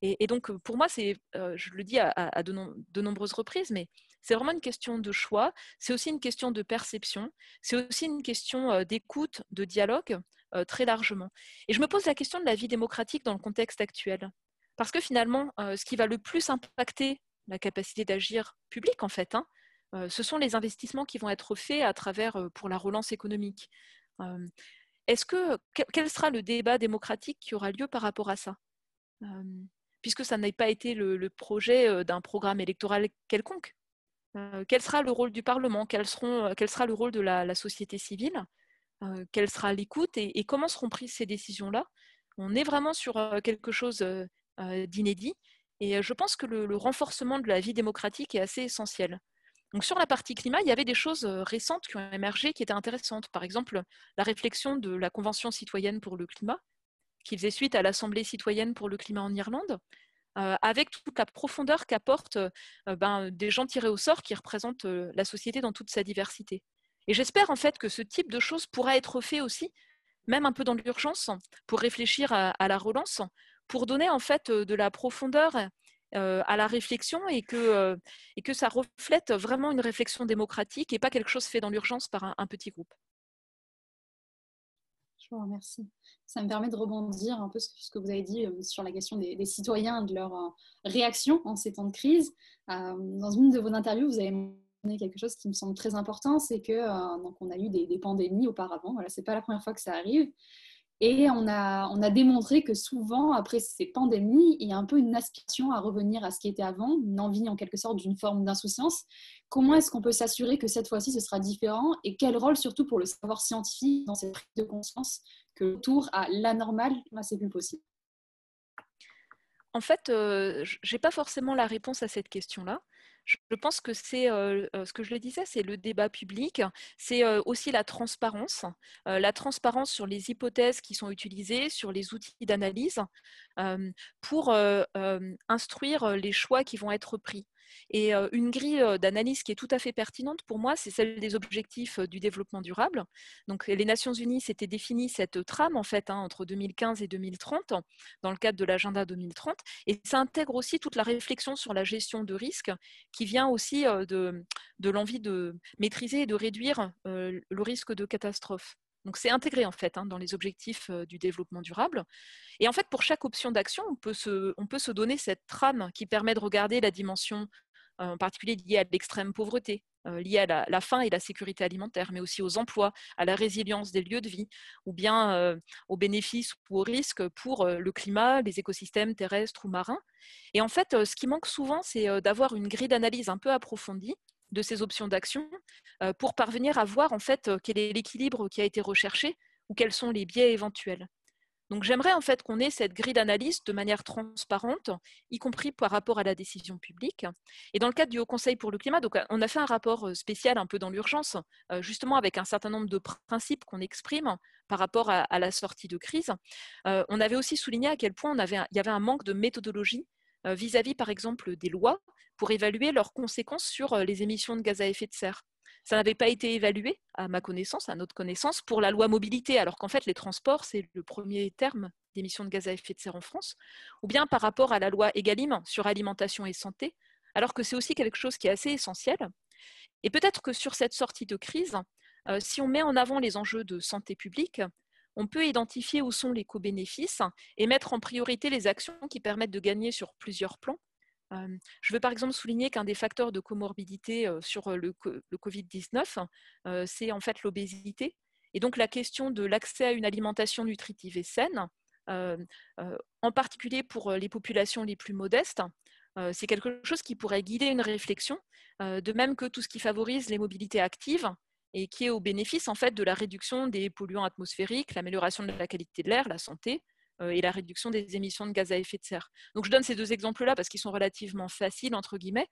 Et donc, pour moi, je le dis à de nombreuses reprises, mais c'est vraiment une question de choix, c'est aussi une question de perception, c'est aussi une question d'écoute, de dialogue, très largement. Et je me pose la question de la vie démocratique dans le contexte actuel. Parce que finalement, ce qui va le plus impacter la capacité d'agir public, en fait, hein, ce sont les investissements qui vont être faits à travers, pour la relance économique. Euh, quel sera le débat démocratique qui aura lieu par rapport à ça? Puisque ça n'a pas été le projet d'un programme électoral quelconque. Quel sera le rôle du Parlement? Quel sera le rôle de la société civile? Quelle sera l'écoute et comment seront prises ces décisions-là? On est vraiment sur quelque chose d'inédit et je pense que le renforcement de la vie démocratique est assez essentiel. Donc sur la partie climat, il y avait des choses récentes qui ont émergé qui étaient intéressantes. Par exemple, la réflexion de la Convention citoyenne pour le climat, qui faisait suite à l'Assemblée citoyenne pour le climat en Irlande, avec toute la profondeur qu'apportent des gens tirés au sort qui représentent la société dans toute sa diversité. Et j'espère en fait que ce type de choses pourra être fait aussi, même un peu dans l'urgence, pour réfléchir à la relance, pour donner en fait de la profondeur à la réflexion et que ça reflète vraiment une réflexion démocratique et pas quelque chose fait dans l'urgence par un petit groupe. Je vous remercie. Ça me permet de rebondir un peu sur ce que vous avez dit sur la question des citoyens et de leur réaction en ces temps de crise. Dans une de vos interviews, vous avez mentionné quelque chose qui me semble très important, c'est que donc on a eu des pandémies auparavant. Voilà, c'est pas la première fois que ça arrive. Et on a démontré que souvent, après ces pandémies, il y a un peu une aspiration à revenir à ce qui était avant, une envie en quelque sorte d'une forme d'insouciance. Comment est-ce qu'on peut s'assurer que cette fois-ci, ce sera différent? Et quel rôle surtout pour le savoir scientifique dans cette prise de conscience que le retour à l'anormal, c'est plus possible? En fait, je n'ai pas forcément la réponse à cette question-là. Je pense que c'est ce que je le disais, c'est le débat public, c'est aussi la transparence sur les hypothèses qui sont utilisées, sur les outils d'analyse pour instruire les choix qui vont être pris. Et une grille d'analyse qui est tout à fait pertinente pour moi, c'est celle des objectifs du développement durable. Donc, les Nations Unies s'étaient défini cette trame en fait entre 2015 et 2030 dans le cadre de l'agenda 2030, et ça intègre aussi toute la réflexion sur la gestion de risques qui vient aussi de l'envie de maîtriser et de réduire le risque de catastrophe. Donc c'est intégré en fait dans les objectifs du développement durable. Et en fait, pour chaque option d'action, on peut se donner cette trame qui permet de regarder la dimension en particulier liée à l'extrême pauvreté, liée à la faim et la sécurité alimentaire, mais aussi aux emplois, à la résilience des lieux de vie, ou bien aux bénéfices ou aux risques pour le climat, les écosystèmes terrestres ou marins. Et en fait, ce qui manque souvent, c'est d'avoir une grille d'analyse un peu approfondie de ces options d'action pour parvenir à voir en fait quel est l'équilibre qui a été recherché ou quels sont les biais éventuels. Donc j'aimerais en fait qu'on ait cette grille d'analyse de manière transparente, y compris par rapport à la décision publique. Et dans le cadre du Haut Conseil pour le climat, donc on a fait un rapport spécial un peu dans l'urgence, justement avec un certain nombre de principes qu'on exprime par rapport à la sortie de crise. On avait aussi souligné à quel point il y avait un manque de méthodologie vis-à-vis par exemple des lois pour évaluer leurs conséquences sur les émissions de gaz à effet de serre. Ça n'avait pas été évalué, à ma connaissance, à notre connaissance, pour la loi mobilité, alors qu'en fait, les transports, c'est le premier terme d'émissions de gaz à effet de serre en France, ou bien par rapport à la loi Egalim sur alimentation et santé, alors que c'est aussi quelque chose qui est assez essentiel. Et peut-être que sur cette sortie de crise, si on met en avant les enjeux de santé publique, on peut identifier où sont les co-bénéfices et mettre en priorité les actions qui permettent de gagner sur plusieurs plans. Je veux par exemple souligner qu'un des facteurs de comorbidité sur le Covid-19, c'est en fait l'obésité. Et donc la question de l'accès à une alimentation nutritive et saine, en particulier pour les populations les plus modestes, c'est quelque chose qui pourrait guider une réflexion, de même que tout ce qui favorise les mobilités actives et qui est au bénéfice en fait de la réduction des polluants atmosphériques, l'amélioration de la qualité de l'air, la santé, et la réduction des émissions de gaz à effet de serre. Donc je donne ces deux exemples-là parce qu'ils sont relativement faciles, entre guillemets.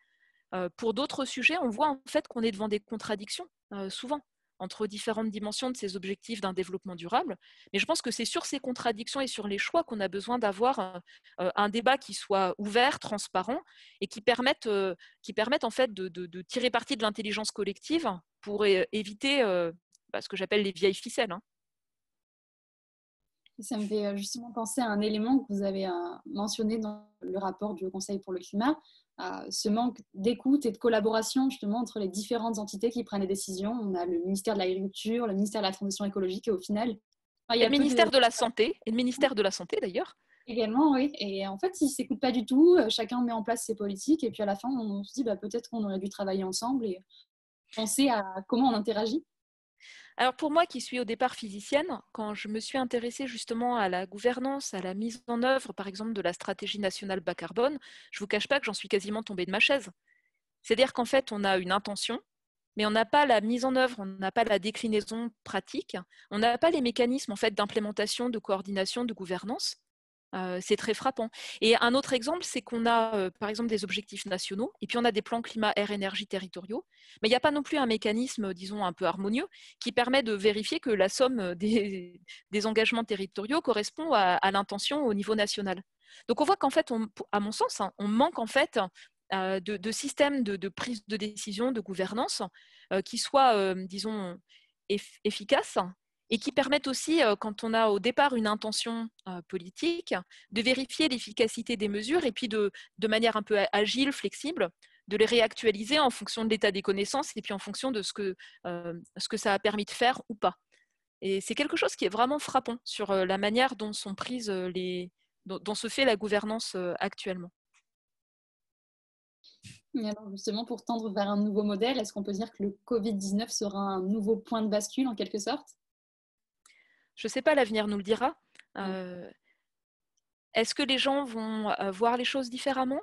Pour d'autres sujets, on voit en fait qu'on est devant des contradictions, souvent, entre différentes dimensions de ces objectifs d'un développement durable. Mais je pense que c'est sur ces contradictions et sur les choix qu'on a besoin d'avoir un débat qui soit ouvert, transparent, et qui permette en fait de tirer parti de l'intelligence collective pour éviter ce que j'appelle les vieilles ficelles. Ça me fait justement penser à un élément que vous avez mentionné dans le rapport du Haut Conseil pour le climat, ce manque d'écoute et de collaboration justement entre les différentes entités qui prennent les décisions. On a le ministère de l'Agriculture, le ministère de la Transition écologique et au final, il y Et a le peu de... ministère de la Santé, et le ministère de la Santé d'ailleurs. Également, oui. Et en fait, ils ne s'écoutent pas du tout. Chacun met en place ses politiques et puis à la fin, on se dit peut-être qu'on aurait dû travailler ensemble et penser à comment on interagit. Alors pour moi qui suis au départ physicienne, quand je me suis intéressée justement à la gouvernance, à la mise en œuvre par exemple de la stratégie nationale bas carbone, je ne vous cache pas que j'en suis quasiment tombée de ma chaise. C'est-à-dire qu'en fait on a une intention, mais on n'a pas la mise en œuvre, on n'a pas la déclinaison pratique, on n'a pas les mécanismes en fait d'implémentation, de coordination, de gouvernance. C'est très frappant. Et un autre exemple, c'est qu'on a par exemple des objectifs nationaux et puis on a des plans climat, air, énergie territoriaux, mais il n'y a pas non plus un mécanisme, disons, un peu harmonieux qui permet de vérifier que la somme des engagements territoriaux correspond à l'intention au niveau national. Donc on voit qu'en fait, à mon sens, on manque en fait de systèmes de prise de décision, de gouvernance qui soient, disons, efficaces et qui permettent aussi, quand on a au départ une intention politique, de vérifier l'efficacité des mesures et puis de manière un peu agile, flexible, de les réactualiser en fonction de l'état des connaissances et puis en fonction de ce que ça a permis de faire ou pas. Et c'est quelque chose qui est vraiment frappant sur la manière dont sont prises dont se fait la gouvernance actuellement. Et alors justement, pour tendre vers un nouveau modèle, est-ce qu'on peut dire que le Covid-19 sera un nouveau point de bascule en quelque sorte? Je ne sais pas, l'avenir nous le dira. Est-ce que les gens vont voir les choses différemment?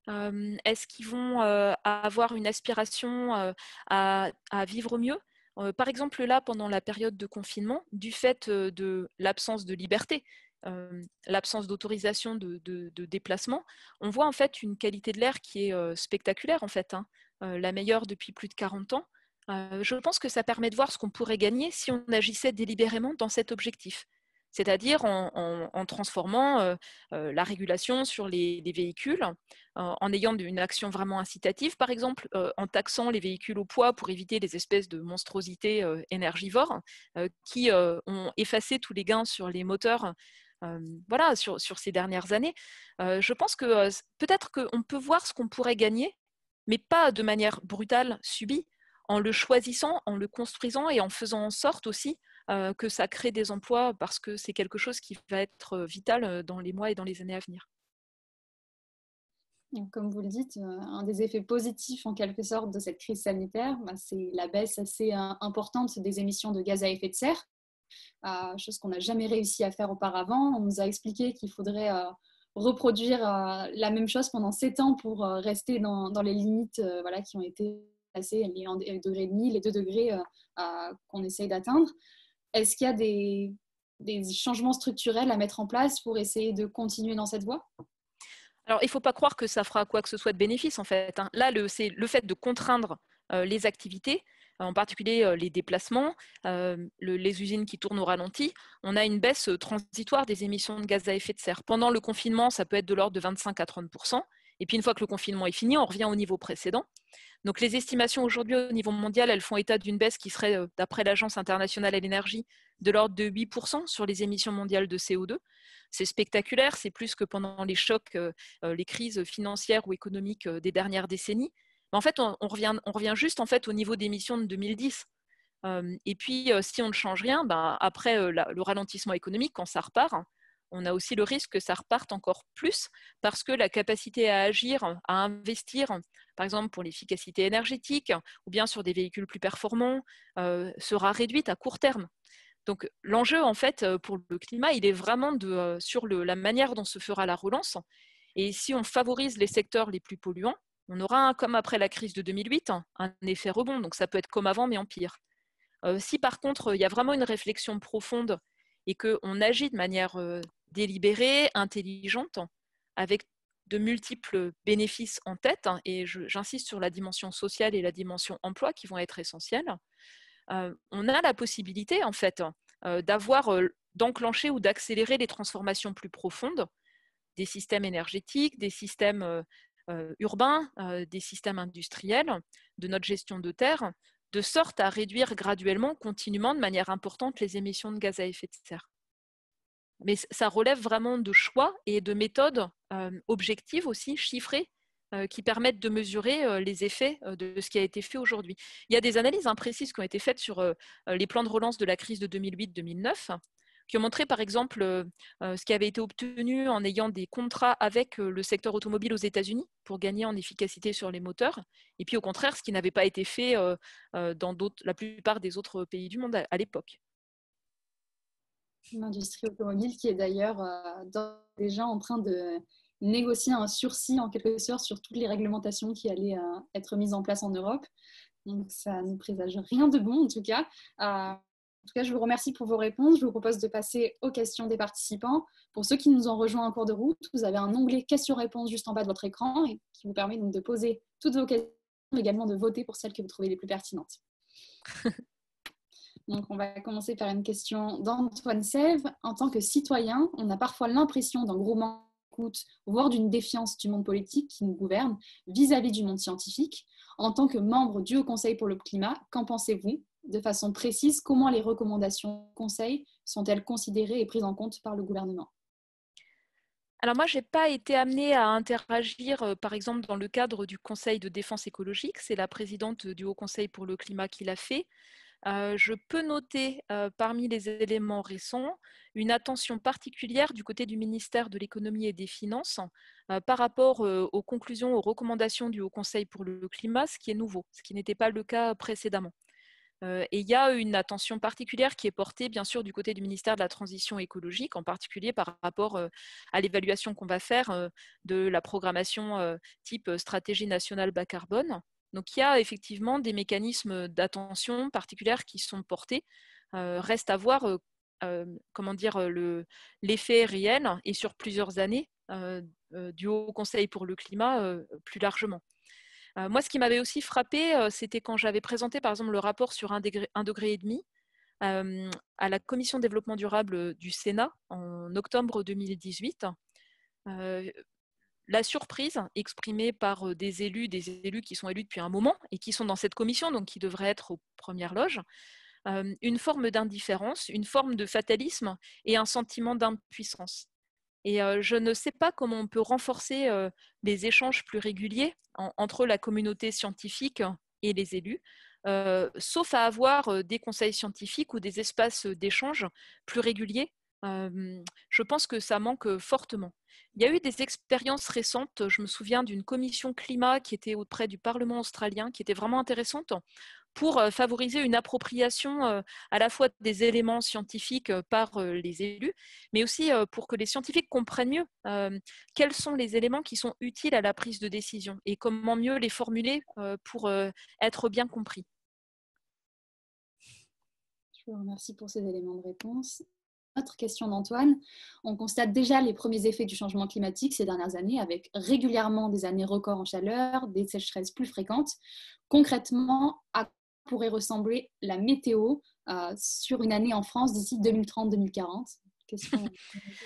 Est-ce qu'ils vont avoir une aspiration à vivre mieux? Par exemple, là, pendant la période de confinement, du fait de l'absence de liberté, l'absence d'autorisation de déplacement, on voit en fait une qualité de l'air qui est spectaculaire, en fait, la meilleure depuis plus de 40 ans. Je pense que ça permet de voir ce qu'on pourrait gagner si on agissait délibérément dans cet objectif, c'est-à-dire en transformant la régulation sur les véhicules, en ayant une action vraiment incitative, par exemple en taxant les véhicules au poids pour éviter les espèces de monstrosités énergivores qui ont effacé tous les gains sur les moteurs voilà, sur ces dernières années. Je pense que peut-être qu'on peut voir ce qu'on pourrait gagner, mais pas de manière brutale, subie, en le choisissant, en le construisant et en faisant en sorte aussi que ça crée des emplois parce que c'est quelque chose qui va être vital dans les mois et dans les années à venir. Donc, comme vous le dites, un des effets positifs en quelque sorte de cette crise sanitaire, c'est la baisse assez importante des émissions de gaz à effet de serre, chose qu'on n'a jamais réussi à faire auparavant. On nous a expliqué qu'il faudrait reproduire la même chose pendant 7 ans pour rester dans les limites voilà, qui ont été passées, les 1,5 degrés, les 2 degrés qu'on essaye d'atteindre. Est-ce qu'il y a des changements structurels à mettre en place pour essayer de continuer dans cette voie? Alors, il ne faut pas croire que ça fera quoi que ce soit de bénéfice, en fait. Là, c'est le fait de contraindre les activités, en particulier les déplacements, les usines qui tournent au ralenti. On a une baisse transitoire des émissions de gaz à effet de serre. Pendant le confinement, ça peut être de l'ordre de 25 à 30 %. Et puis une fois que le confinement est fini, on revient au niveau précédent. Donc les estimations aujourd'hui au niveau mondial, elles font état d'une baisse qui serait, d'après l'Agence internationale de l'énergie, de l'ordre de 8% sur les émissions mondiales de CO2. C'est spectaculaire, c'est plus que pendant les chocs, les crises financières ou économiques des dernières décennies. Mais en fait, on revient juste en fait, au niveau d'émissions de 2010. Et puis, si on ne change rien, après le ralentissement économique, quand ça repart, on a aussi le risque que ça reparte encore plus parce que la capacité à agir, à investir, par exemple pour l'efficacité énergétique ou bien sur des véhicules plus performants, sera réduite à court terme. Donc l'enjeu, en fait, pour le climat, il est vraiment sur la manière dont se fera la relance. Et si on favorise les secteurs les plus polluants, on aura, comme après la crise de 2008, un effet rebond. Donc ça peut être comme avant, mais en pire. Si par contre, il y a vraiment une réflexion profonde et qu'on agit de manière délibérée, intelligente, avec de multiples bénéfices en tête, et j'insiste sur la dimension sociale et la dimension emploi qui vont être essentielles, on a la possibilité en fait d'enclencher ou d'accélérer les transformations plus profondes des systèmes énergétiques, des systèmes urbains, des systèmes industriels, de notre gestion de terre, de sorte à réduire graduellement, continuellement, de manière importante, les émissions de gaz à effet de serre. Mais ça relève vraiment de choix et de méthodes objectives aussi, chiffrées, qui permettent de mesurer les effets de ce qui a été fait aujourd'hui. Il y a des analyses imprécises qui ont été faites sur les plans de relance de la crise de 2008-2009, qui ont montré par exemple ce qui avait été obtenu en ayant des contrats avec le secteur automobile aux États-Unis pour gagner en efficacité sur les moteurs, et puis au contraire ce qui n'avait pas été fait dans la plupart des autres pays du monde à l'époque. L'industrie automobile qui est d'ailleurs déjà en train de négocier un sursis en quelque sorte sur toutes les réglementations qui allaient être mises en place en Europe. Donc ça ne présage rien de bon en tout cas. En tout cas, je vous remercie pour vos réponses. Je vous propose de passer aux questions des participants. Pour ceux qui nous ont rejoints en cours de route, vous avez un onglet questions-réponses juste en bas de votre écran et qui vous permet donc de poser toutes vos questions, mais également de voter pour celles que vous trouvez les plus pertinentes. Donc, on va commencer par une question d'Antoine Sèvres. En tant que citoyen, on a parfois l'impression d'un gros manque d'écoute, voire d'une défiance du monde politique qui nous gouverne vis-à-vis du monde scientifique. En tant que membre du Haut Conseil pour le climat, qu'en pensez-vous? De façon précise, comment les recommandations du Conseil sont-elles considérées et prises en compte par le gouvernement? Alors moi, je n'ai pas été amenée à interagir, par exemple, dans le cadre du Conseil de défense écologique. C'est la présidente du Haut Conseil pour le climat qui l'a fait. Je peux noter parmi les éléments récents une attention particulière du côté du ministère de l'économie et des finances par rapport aux conclusions, aux recommandations du Haut Conseil pour le climat, ce qui est nouveau, ce qui n'était pas le cas précédemment. Et il y a une attention particulière qui est portée, bien sûr, du côté du ministère de la Transition écologique, en particulier par rapport à l'évaluation qu'on va faire de la programmation type stratégie nationale bas carbone. Donc, il y a effectivement des mécanismes d'attention particulière qui sont portés. Reste à voir comment dire, l'effet réel et sur plusieurs années du Haut Conseil pour le climat plus largement. Moi, ce qui m'avait aussi frappé, c'était quand j'avais présenté, par exemple, le rapport sur 1,5 degré à la Commission développement durable du Sénat en octobre 2018. La surprise exprimée par des élus qui sont élus depuis un moment et qui sont dans cette commission, donc qui devraient être aux premières loges, une forme d'indifférence, une forme de fatalisme et un sentiment d'impuissance. Et je ne sais pas comment on peut renforcer les échanges plus réguliers entre la communauté scientifique et les élus, sauf à avoir des conseils scientifiques ou des espaces d'échange plus réguliers. Je pense que ça manque fortement. Il y a eu des expériences récentes, je me souviens d'une commission climat qui était auprès du Parlement australien, qui était vraiment intéressante, pour favoriser une appropriation à la fois des éléments scientifiques par les élus, mais aussi pour que les scientifiques comprennent mieux quels sont les éléments qui sont utiles à la prise de décision et comment mieux les formuler pour être bien compris. Je vous remercie pour ces éléments de réponse. Autre question d'Antoine. On constate déjà les premiers effets du changement climatique ces dernières années avec régulièrement des années records en chaleur, des sécheresses plus fréquentes. Concrètement, à quoi pourrait ressembler la météo sur une année en France d'ici 2030-2040? question.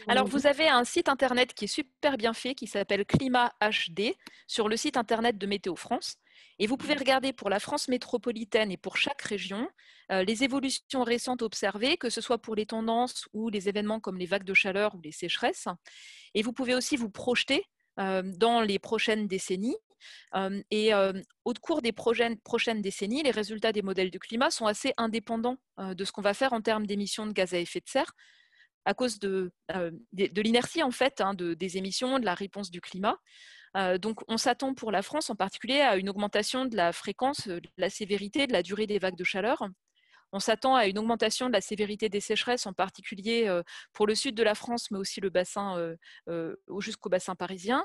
Alors, vous avez un site internet qui est super bien fait, qui s'appelle Climat HD, sur le site internet de Météo France. Et vous pouvez regarder pour la France métropolitaine et pour chaque région les évolutions récentes observées, que ce soit pour les tendances ou les événements comme les vagues de chaleur ou les sécheresses. Et vous pouvez aussi vous projeter dans les prochaines décennies. Au cours des prochaines décennies, les résultats des modèles de climat sont assez indépendants de ce qu'on va faire en termes d'émissions de gaz à effet de serre, à cause de l'inertie en fait des émissions, de la réponse du climat. Donc on s'attend pour la France en particulier à une augmentation de la fréquence, de la sévérité, de la durée des vagues de chaleur. On s'attend à une augmentation de la sévérité des sécheresses, en particulier pour le sud de la France, mais aussi le bassin, jusqu'au bassin parisien.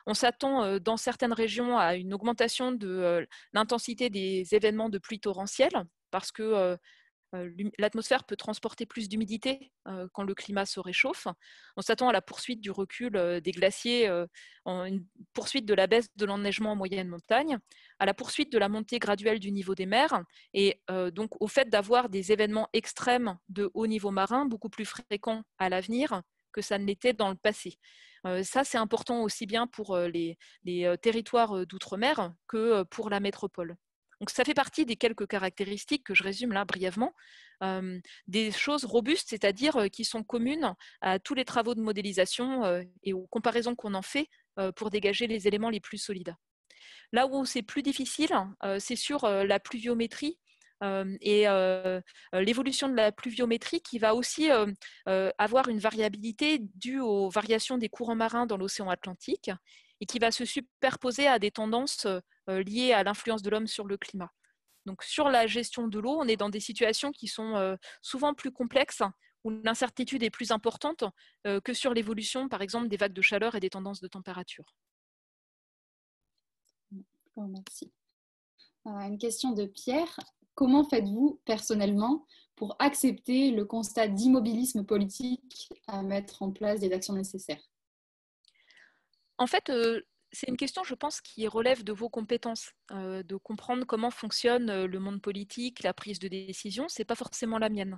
On s'attend dans certaines régions à une augmentation de l'intensité des événements de pluie torrentielle, parce que l'atmosphère peut transporter plus d'humidité quand le climat se réchauffe. On s'attend à la poursuite du recul des glaciers, une poursuite de la baisse de l'enneigement en moyenne montagne, à la poursuite de la montée graduelle du niveau des mers et donc au fait d'avoir des événements extrêmes de haut niveau marin beaucoup plus fréquents à l'avenir que ça ne l'était dans le passé. Ça, c'est important aussi bien pour les territoires d'outre-mer que pour la métropole. Donc, ça fait partie des quelques caractéristiques que je résume là brièvement, des choses robustes, c'est-à-dire qui sont communes à tous les travaux de modélisation et aux comparaisons qu'on en fait pour dégager les éléments les plus solides. Là où c'est plus difficile, c'est sur la pluviométrie et l'évolution de la pluviométrie qui va aussi avoir une variabilité due aux variations des courants marins dans l'océan Atlantique et qui va se superposer à des tendances liées à l'influence de l'homme sur le climat. Donc sur la gestion de l'eau, on est dans des situations qui sont souvent plus complexes, où l'incertitude est plus importante que sur l'évolution, par exemple, des vagues de chaleur et des tendances de température. Merci. Une question de Pierre. Comment faites-vous personnellement pour accepter le constat d'immobilisme politique à mettre en place des actions nécessaires? En fait, c'est une question, je pense, qui relève de vos compétences, de comprendre comment fonctionne le monde politique, la prise de décision, ce n'est pas forcément la mienne.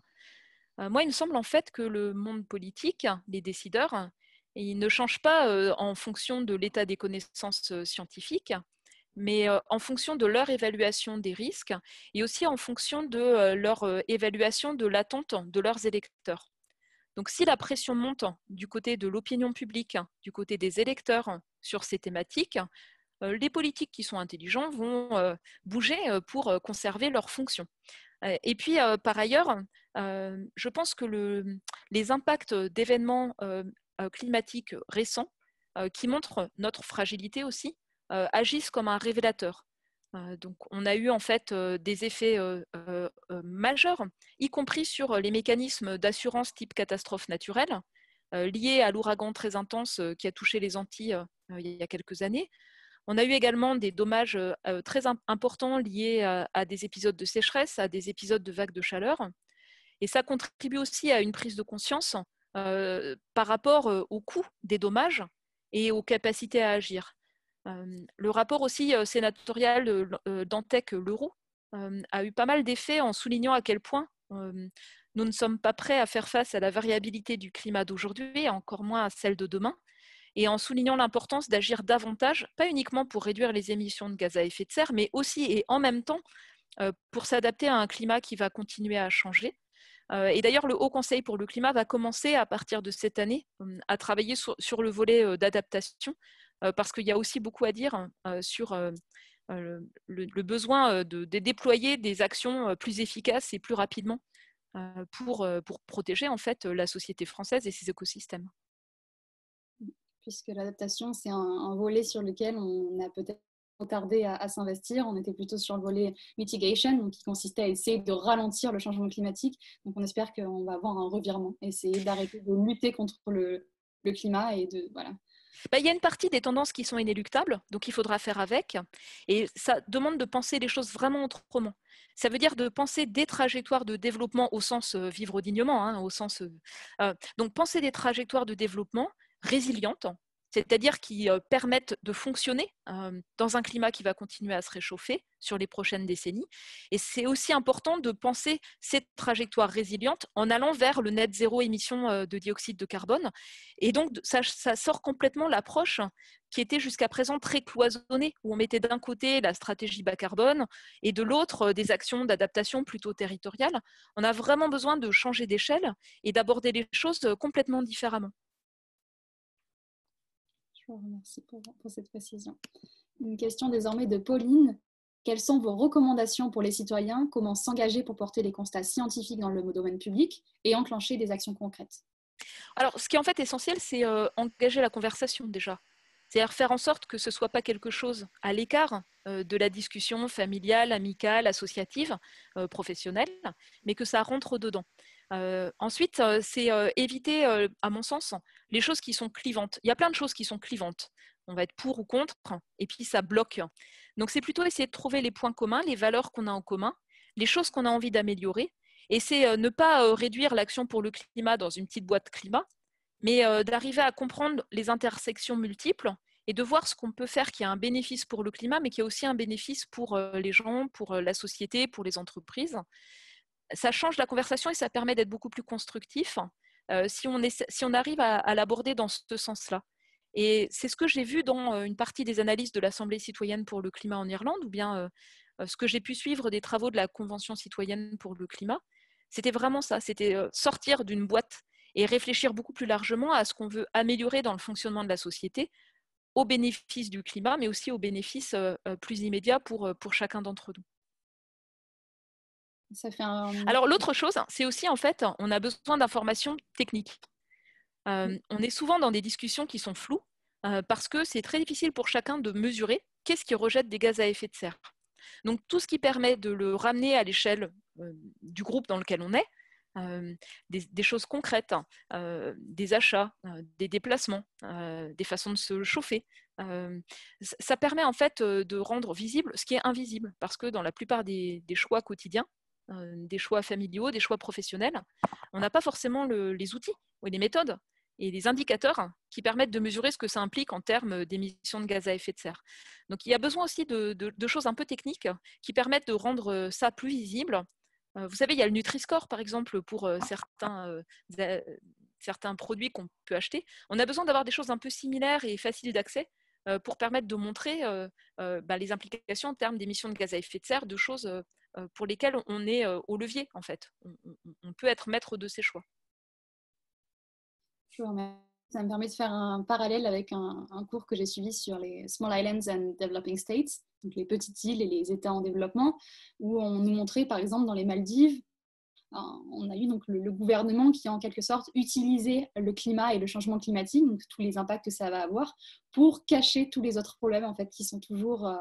Moi, il me semble en fait que le monde politique, les décideurs, ils ne changent pas en fonction de l'état des connaissances scientifiques, mais en fonction de leur évaluation des risques et aussi en fonction de leur évaluation de l'attente de leurs électeurs. Donc si la pression monte du côté de l'opinion publique, du côté des électeurs sur ces thématiques, les politiques qui sont intelligents vont bouger pour conserver leurs fonctions. Et puis, par ailleurs, je pense que les impacts d'événements climatiques récents qui montrent notre fragilité aussi agissent comme un révélateur. Donc, on a eu en fait des effets majeurs, y compris sur les mécanismes d'assurance type catastrophe naturelle, liés à l'ouragan très intense qui a touché les Antilles il y a quelques années. On a eu également des dommages très importants liés à des épisodes de sécheresse, à des épisodes de vagues de chaleur. Et ça contribue aussi à une prise de conscience par rapport au coût des dommages et aux capacités à agir. Le rapport aussi sénatorial Dantec-Leroux a eu pas mal d'effets en soulignant à quel point nous ne sommes pas prêts à faire face à la variabilité du climat d'aujourd'hui et encore moins à celle de demain, et en soulignant l'importance d'agir davantage, pas uniquement pour réduire les émissions de gaz à effet de serre, mais aussi et en même temps pour s'adapter à un climat qui va continuer à changer. Et d'ailleurs, le Haut Conseil pour le climat va commencer à partir de cette année à travailler sur le volet d'adaptation, parce qu'il y a aussi beaucoup à dire sur le besoin de déployer des actions plus efficaces et plus rapidement pour protéger en fait la société française et ses écosystèmes. Puisque l'adaptation, c'est un volet sur lequel on a peut-être tardé à s'investir. On était plutôt sur le volet mitigation, donc qui consistait à essayer de ralentir le changement climatique. Donc on espère qu'on va avoir un revirement, essayer d'arrêter de lutter contre le climat et de voilà. Il y a une partie des tendances qui sont inéluctables, donc il faudra faire avec. Et ça demande de penser les choses vraiment autrement. Ça veut dire de penser des trajectoires de développement au sens vivre dignement, au sens, donc penser des trajectoires de développement résilientes, c'est-à-dire qui permettent de fonctionner dans un climat qui va continuer à se réchauffer sur les prochaines décennies. Et c'est aussi important de penser cette trajectoire résiliente en allant vers le net zéro émission de dioxyde de carbone. Et donc, ça sort complètement l'approche qui était jusqu'à présent très cloisonnée, où on mettait d'un côté la stratégie bas carbone et de l'autre des actions d'adaptation plutôt territoriales. On a vraiment besoin de changer d'échelle et d'aborder les choses complètement différemment. Je vous remercie pour cette précision. Une question désormais de Pauline. Quelles sont vos recommandations pour les citoyens? Comment s'engager pour porter les constats scientifiques dans le domaine public et enclencher des actions concrètes? Alors, ce qui est en fait essentiel, c'est engager la conversation déjà. C'est-à-dire faire en sorte que ce ne soit pas quelque chose à l'écart de la discussion familiale, amicale, associative, professionnelle, mais que ça rentre dedans. Ensuite, c'est éviter, à mon sens, les choses qui sont clivantes. Il y a plein de choses qui sont clivantes. On va être pour ou contre, et puis ça bloque. Donc c'est plutôt essayer de trouver les points communs, les valeurs qu'on a en commun, les choses qu'on a envie d'améliorer, et c'est ne pas réduire l'action pour le climat dans une petite boîte climat, mais d'arriver à comprendre les intersections multiples et de voir ce qu'on peut faire qui a un bénéfice pour le climat, mais qui a aussi un bénéfice pour les gens, pour la société, pour les entreprises. Ça change la conversation et ça permet d'être beaucoup plus constructif si on arrive à l'aborder dans ce sens-là. Et c'est ce que j'ai vu dans une partie des analyses de l'Assemblée citoyenne pour le climat en Irlande, ou bien ce que j'ai pu suivre des travaux de la Convention citoyenne pour le climat. C'était vraiment ça, c'était sortir d'une boîte et réfléchir beaucoup plus largement à ce qu'on veut améliorer dans le fonctionnement de la société, au bénéfice du climat, mais aussi au bénéfice plus immédiat pour chacun d'entre nous. Ça fait un... Alors l'autre chose, c'est aussi en fait, on a besoin d'informations techniques. On est souvent dans des discussions qui sont floues parce que c'est très difficile pour chacun de mesurer qu'est-ce qui rejette des gaz à effet de serre. Donc tout ce qui permet de le ramener à l'échelle du groupe dans lequel on est, des choses concrètes, des achats, des déplacements, des façons de se chauffer. Ça permet en fait de rendre visible ce qui est invisible, parce que dans la plupart des choix quotidiens, des choix familiaux, des choix professionnels, on n'a pas forcément les outils ou les méthodes et les indicateurs qui permettent de mesurer ce que ça implique en termes d'émissions de gaz à effet de serre. Donc il y a besoin aussi de choses un peu techniques qui permettent de rendre ça plus visible. Vous savez, il y a le Nutri-Score, par exemple, pour certains produits qu'on peut acheter. On a besoin d'avoir des choses un peu similaires et faciles d'accès pour permettre de montrer les implications en termes d'émissions de gaz à effet de serre, de choses pour lesquelles on est au levier, en fait. On peut être maître de ses choix. Je vous remercie. Ça me permet de faire un parallèle avec un cours que j'ai suivi sur les Small Islands and Developing States, donc les petites îles et les États en développement, où on nous montrait, par exemple, dans les Maldives, on a eu donc le gouvernement qui, en quelque sorte, utilisait le climat et le changement climatique, donc tous les impacts que ça va avoir, pour cacher tous les autres problèmes en fait, qui sont toujours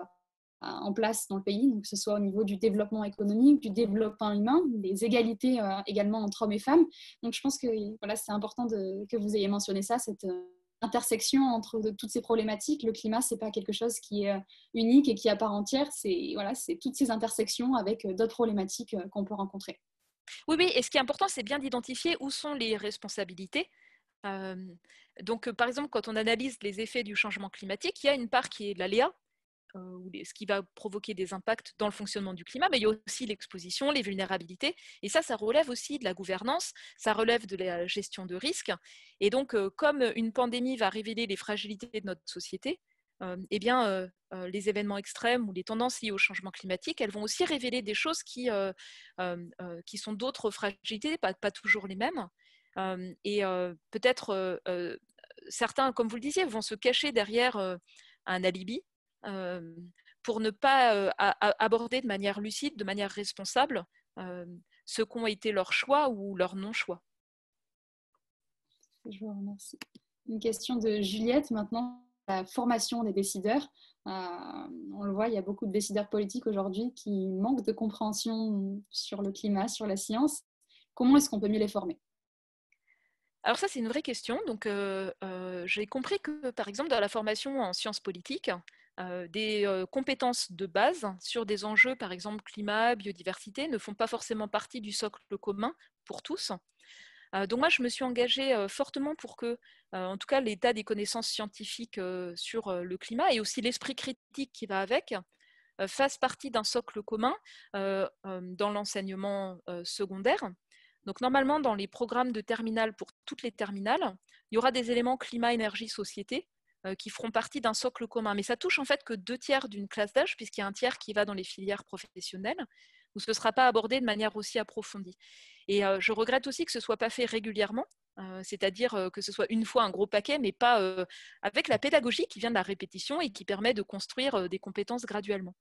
en place dans le pays, donc que ce soit au niveau du développement économique, du développement humain, des égalités également entre hommes et femmes. Donc je pense que voilà, c'est important que vous ayez mentionné ça, cette intersection entre toutes ces problématiques. Le climat, ce n'est pas quelque chose qui est unique et qui est à part entière, c'est toutes ces intersections avec d'autres problématiques qu'on peut rencontrer. Oui, oui, et ce qui est important, c'est bien d'identifier où sont les responsabilités. Donc, par exemple, quand on analyse les effets du changement climatique, il y a une part qui est l'aléa, ce qui va provoquer des impacts dans le fonctionnement du climat, mais il y a aussi l'exposition, les vulnérabilités, et ça relève aussi de la gouvernance, ça relève de la gestion de risques, et donc comme une pandémie va révéler les fragilités de notre société, les événements extrêmes ou les tendances liées au changement climatique, elles vont aussi révéler des choses qui sont d'autres fragilités, pas toujours les mêmes, peut-être certains, comme vous le disiez, vont se cacher derrière un alibi, pour ne pas aborder de manière lucide, de manière responsable, ce qu'ont été leurs choix ou leurs non-choix. Je vous remercie. Une question de Juliette maintenant, la formation des décideurs. On le voit, il y a beaucoup de décideurs politiques aujourd'hui qui manquent de compréhension sur le climat, sur la science. Comment est-ce qu'on peut mieux les former ? Alors ça, c'est une vraie question. Donc, j'ai compris que, par exemple, dans la formation en sciences politiques, des compétences de base sur des enjeux, par exemple climat, biodiversité, ne font pas forcément partie du socle commun pour tous. Donc moi, je me suis engagée fortement pour que, en tout cas, l'état des connaissances scientifiques sur le climat et aussi l'esprit critique qui va avec fasse partie d'un socle commun dans l'enseignement secondaire. Donc normalement, dans les programmes de terminale pour toutes les terminales, il y aura des éléments climat, énergie, société qui feront partie d'un socle commun. Mais ça touche en fait que 2 tiers d'une classe d'âge, puisqu'il y a un tiers qui va dans les filières professionnelles, où ce ne sera pas abordé de manière aussi approfondie. Et je regrette aussi que ce ne soit pas fait régulièrement, c'est-à-dire que ce soit une fois un gros paquet, mais pas avec la pédagogie qui vient de la répétition et qui permet de construire des compétences graduellement.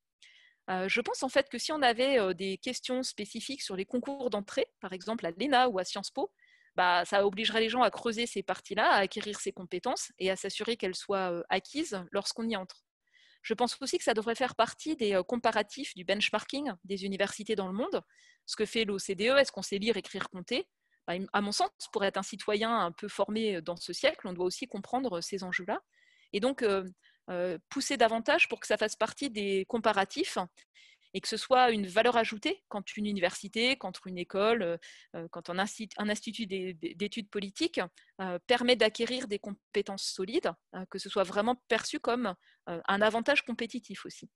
Je pense en fait que si on avait des questions spécifiques sur les concours d'entrée, par exemple à l'ENA ou à Sciences Po, bah, ça obligerait les gens à creuser ces parties-là, à acquérir ces compétences et à s'assurer qu'elles soient acquises lorsqu'on y entre. Je pense aussi que ça devrait faire partie des comparatifs du benchmarking des universités dans le monde. Ce que fait l'OCDE, est-ce qu'on sait lire, écrire, compter? Bah, à mon sens, pour être un citoyen un peu formé dans ce siècle, on doit aussi comprendre ces enjeux-là. Et donc, pousser davantage pour que ça fasse partie des comparatifs et que ce soit une valeur ajoutée quand une université, quand une école, quand un institut d'études politiques permet d'acquérir des compétences solides, que ce soit vraiment perçu comme un avantage compétitif aussi.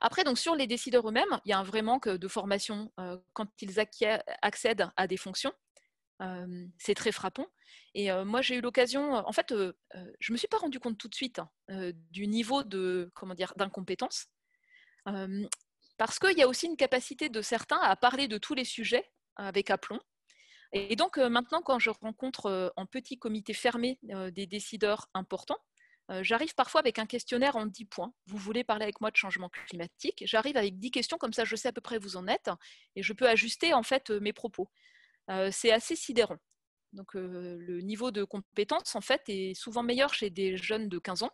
Après, donc, sur les décideurs eux-mêmes, il y a un vrai manque de formation quand ils accèdent à des fonctions. C'est très frappant. Et moi, j'ai eu l'occasion, en fait, je ne me suis pas rendu compte tout de suite du niveau de, comment dire, d'incompétence. Parce qu'il y a aussi une capacité de certains à parler de tous les sujets avec aplomb. Et donc maintenant, quand je rencontre en petit comité fermé des décideurs importants, j'arrive parfois avec un questionnaire en 10 points. Vous voulez parler avec moi de changement climatique? J'arrive avec 10 questions, comme ça je sais à peu près où vous en êtes, et je peux ajuster en fait mes propos. C'est assez sidérant. Donc le niveau de compétence en fait est souvent meilleur chez des jeunes de 15 ans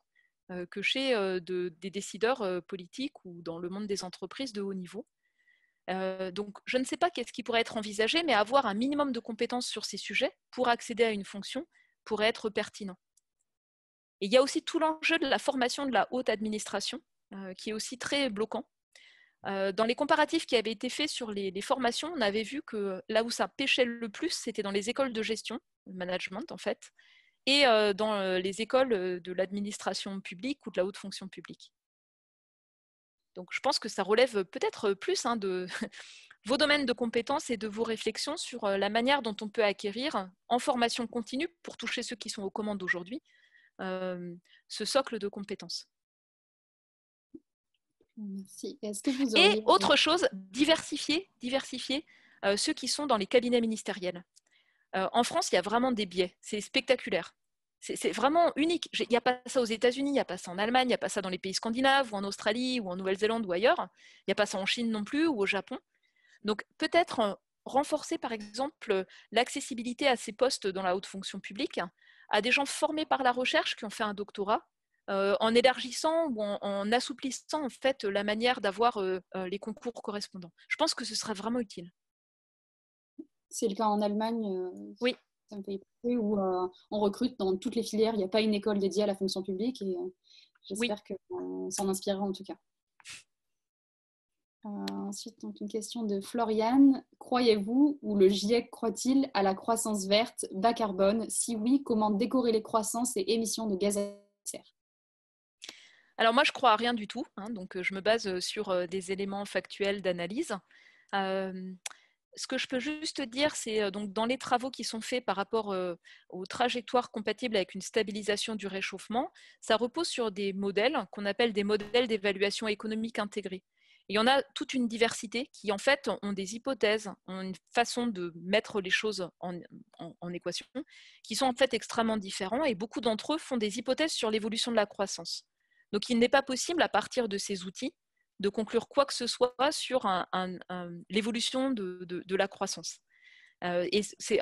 que chez des décideurs politiques ou dans le monde des entreprises de haut niveau. Donc, je ne sais pas qu'est-ce qui pourrait être envisagé, mais avoir un minimum de compétences sur ces sujets pour accéder à une fonction pourrait être pertinent. Et il y a aussi tout l'enjeu de la formation de la haute administration, qui est aussi très bloquant. Dans les comparatifs qui avaient été faits sur les formations, on avait vu que là où ça pêchait le plus, c'était dans les écoles de gestion, le management en fait, et dans les écoles de l'administration publique ou de la haute fonction publique. Donc, je pense que ça relève peut-être plus de vos domaines de compétences et de vos réflexions sur la manière dont on peut acquérir en formation continue, pour toucher ceux qui sont aux commandes aujourd'hui, ce socle de compétences. Merci. Est-ce que vous Et auriez... autre chose, diversifier ceux qui sont dans les cabinets ministériels. En France, il y a vraiment des biais, c'est spectaculaire. C'est vraiment unique. Il n'y a pas ça aux États-Unis, il n'y a pas ça en Allemagne, il n'y a pas ça dans les pays scandinaves, ou en Australie, ou en Nouvelle-Zélande, ou ailleurs. Il n'y a pas ça en Chine non plus, ou au Japon. Donc peut-être renforcer, par exemple, l'accessibilité à ces postes dans la haute fonction publique à des gens formés par la recherche qui ont fait un doctorat, en élargissant ou en assouplissant en fait la manière d'avoir les concours correspondants. Je pense que ce serait vraiment utile. C'est le cas en Allemagne, Oui. c'est un pays où on recrute dans toutes les filières. Il n'y a pas une école dédiée à la fonction publique et j'espère qu'on s'en inspirera en tout cas. Ensuite, donc, une question de Floriane. Croyez-vous ou le GIEC croit-il à la croissance verte, bas carbone? Si oui, comment décorréler croissance et émissions de gaz à effet de serre? Alors moi, je crois à rien du tout, donc je me base sur des éléments factuels d'analyse. Ce que je peux juste dire, c'est donc dans les travaux qui sont faits par rapport aux trajectoires compatibles avec une stabilisation du réchauffement, ça repose sur des modèles qu'on appelle des modèles d'évaluation économique intégrée. Et il y en a toute une diversité qui, en fait, ont des hypothèses, ont une façon de mettre les choses en équation, qui sont en fait extrêmement différents, et beaucoup d'entre eux font des hypothèses sur l'évolution de la croissance. Donc, il n'est pas possible, à partir de ces outils, de conclure quoi que ce soit sur l'évolution de la croissance. Et c'est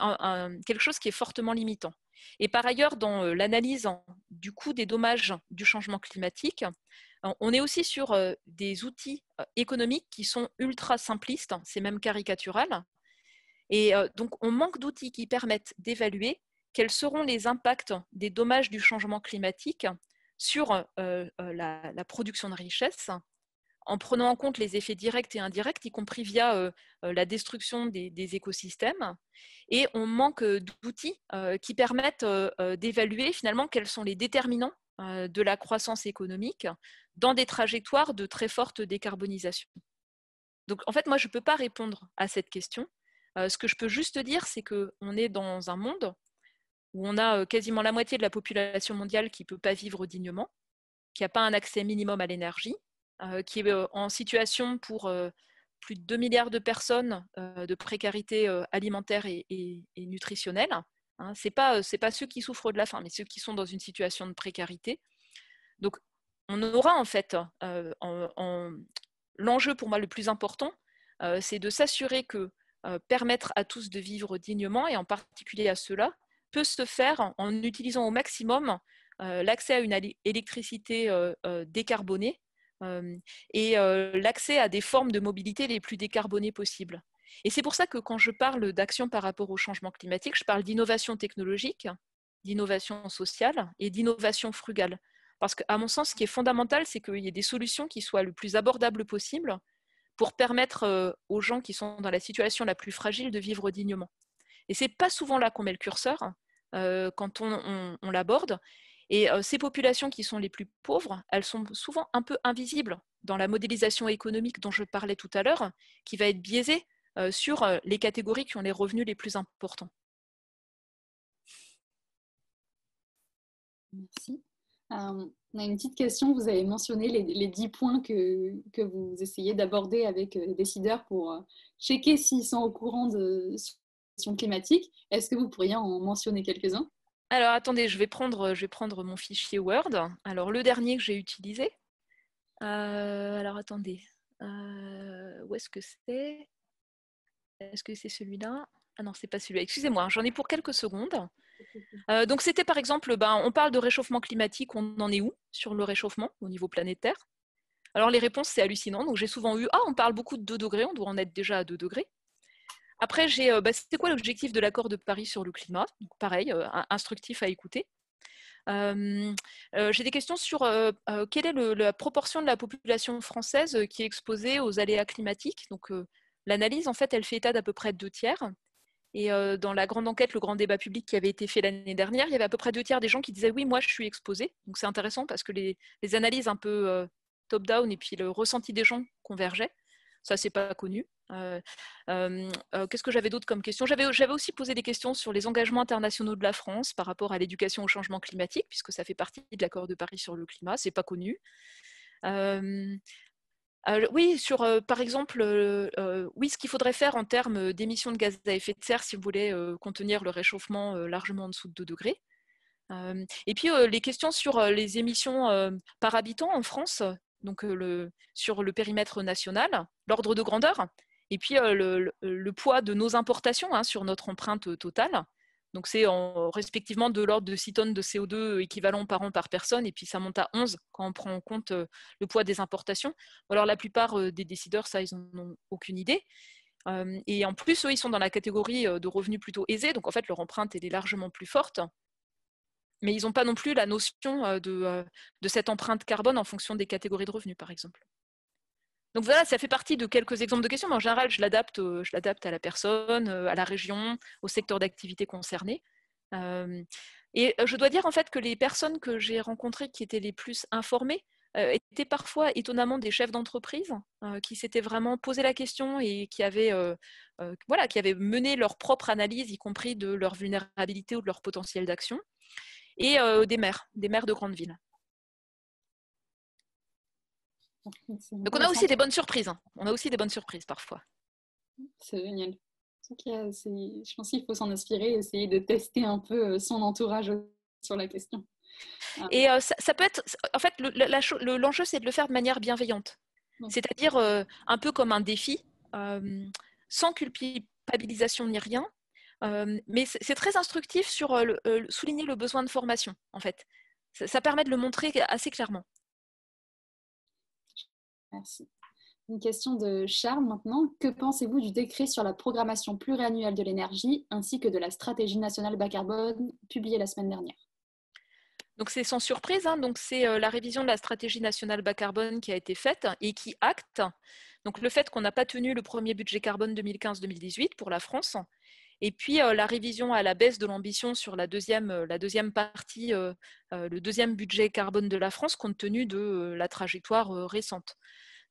quelque chose qui est fortement limitant. Et par ailleurs, dans l'analyse du coût des dommages du changement climatique, on est aussi sur des outils économiques qui sont ultra simplistes, c'est même caricatural. Et donc, on manque d'outils qui permettent d'évaluer quels seront les impacts des dommages du changement climatique sur la production de richesse, en prenant en compte les effets directs et indirects, y compris via la destruction des écosystèmes. Et on manque d'outils qui permettent d'évaluer finalement quels sont les déterminants de la croissance économique dans des trajectoires de très forte décarbonisation. Donc en fait, moi, je ne peux pas répondre à cette question. Ce que je peux juste dire, c'est qu'on est dans un monde où on a quasiment la moitié de la population mondiale qui ne peut pas vivre dignement, qui n'a pas un accès minimum à l'énergie, qui est en situation pour plus de 2 milliards de personnes de précarité alimentaire et nutritionnelle. Hein, ce n'est pas ceux qui souffrent de la faim, mais ceux qui sont dans une situation de précarité. Donc, on aura en fait, l'enjeu pour moi le plus important, c'est de s'assurer que permettre à tous de vivre dignement, et en particulier à ceux-là, peut se faire en utilisant au maximum l'accès à une électricité décarbonée et l'accès à des formes de mobilité les plus décarbonées possibles. Et c'est pour ça que quand je parle d'action par rapport au changement climatique, je parle d'innovation technologique, d'innovation sociale et d'innovation frugale. Parce qu'à mon sens, ce qui est fondamental, c'est qu'il y ait des solutions qui soient le plus abordables possible pour permettre aux gens qui sont dans la situation la plus fragile de vivre dignement. Et ce n'est pas souvent là qu'on met le curseur quand on l'aborde. Et ces populations qui sont les plus pauvres, elles sont souvent un peu invisibles dans la modélisation économique dont je parlais tout à l'heure, qui va être biaisée sur les catégories qui ont les revenus les plus importants. Merci. On a une petite question. Vous avez mentionné les 10 points que vous essayez d'aborder avec les décideurs pour checker s'ils sont au courant de la situation climatique. Est-ce que vous pourriez en mentionner quelques-uns? Alors, attendez, je vais prendre mon fichier Word. Alors, le dernier que j'ai utilisé. Alors, attendez. Où est-ce que c'est? Est-ce que c'est celui-là? Ah non, c'est pas celui-là. Excusez-moi, j'en ai pour quelques secondes. Donc, c'était par exemple, on parle de réchauffement climatique. On en est où sur le réchauffement au niveau planétaire? Alors, les réponses, c'est hallucinant. Donc, j'ai souvent eu, on parle beaucoup de 2 degrés, on doit en être déjà à 2 degrés. Après, c'était quoi l'objectif de l'accord de Paris sur le climat? Donc, pareil, instructif à écouter. J'ai des questions sur quelle est la proportion de la population française qui est exposée aux aléas climatiques. Donc, l'analyse, en fait, elle fait état d'à peu près 2/3. Et dans la grande enquête, le grand débat public qui avait été fait l'année dernière, il y avait à peu près 2/3 des gens qui disaient oui, moi, je suis exposé. Donc, c'est intéressant parce que les analyses un peu top-down et puis le ressenti des gens convergeaient. Ça, c'est pas connu. Qu'est-ce que j'avais d'autre comme question? J'avais aussi posé des questions sur les engagements internationaux de la France par rapport à l'éducation au changement climatique, puisque ça fait partie de l'accord de Paris sur le climat, c'est pas connu. Oui, sur par exemple, oui, ce qu'il faudrait faire en termes d'émissions de gaz à effet de serre si vous voulez contenir le réchauffement largement en dessous de 2 degrés. Et puis les questions sur les émissions par habitant en France, donc sur le périmètre national, l'ordre de grandeur, et puis le poids de nos importations sur notre empreinte totale. Donc c'est respectivement de l'ordre de 6 tonnes de CO2 équivalent par an par personne, et puis ça monte à 11 quand on prend en compte le poids des importations. Alors la plupart des décideurs, ça, ils n'en ont aucune idée. Et en plus, eux, ils sont dans la catégorie de revenus plutôt aisés, donc en fait, leur empreinte, elle est largement plus forte. Mais ils n'ont pas non plus la notion de cette empreinte carbone en fonction des catégories de revenus, par exemple. Donc voilà, ça fait partie de quelques exemples de questions, mais en général, je l'adapte à la personne, à la région, au secteur d'activité concerné. Et je dois dire en fait que les personnes que j'ai rencontrées qui étaient les plus informées étaient parfois étonnamment des chefs d'entreprise qui s'étaient vraiment posé la question et qui avaient mené leur propre analyse, y compris de leur vulnérabilité ou de leur potentiel d'action, et des maires de grandes villes. Donc on a aussi des bonnes surprises. On a aussi des bonnes surprises parfois. C'est génial. Je pense qu'il faut s'en inspirer, essayer de tester un peu son entourage sur la question. Et ça peut être, en fait, l'enjeu, c'est de le faire de manière bienveillante. C'est-à-dire un peu comme un défi, sans culpabilisation ni rien. Mais c'est très instructif sur souligner le besoin de formation, en fait. Ça permet de le montrer assez clairement. Merci. Une question de Charles maintenant. Que pensez-vous du décret sur la programmation pluriannuelle de l'énergie ainsi que de la stratégie nationale bas carbone publiée la semaine dernière? Donc c'est sans surprise, hein, donc c'est la révision de la stratégie nationale bas carbone qui a été faite et qui acte donc le fait qu'on n'a pas tenu le premier budget carbone 2015-2018 pour la France, et puis la révision à la baisse de l'ambition sur la deuxième partie, le deuxième budget carbone de la France, compte tenu de la trajectoire récente.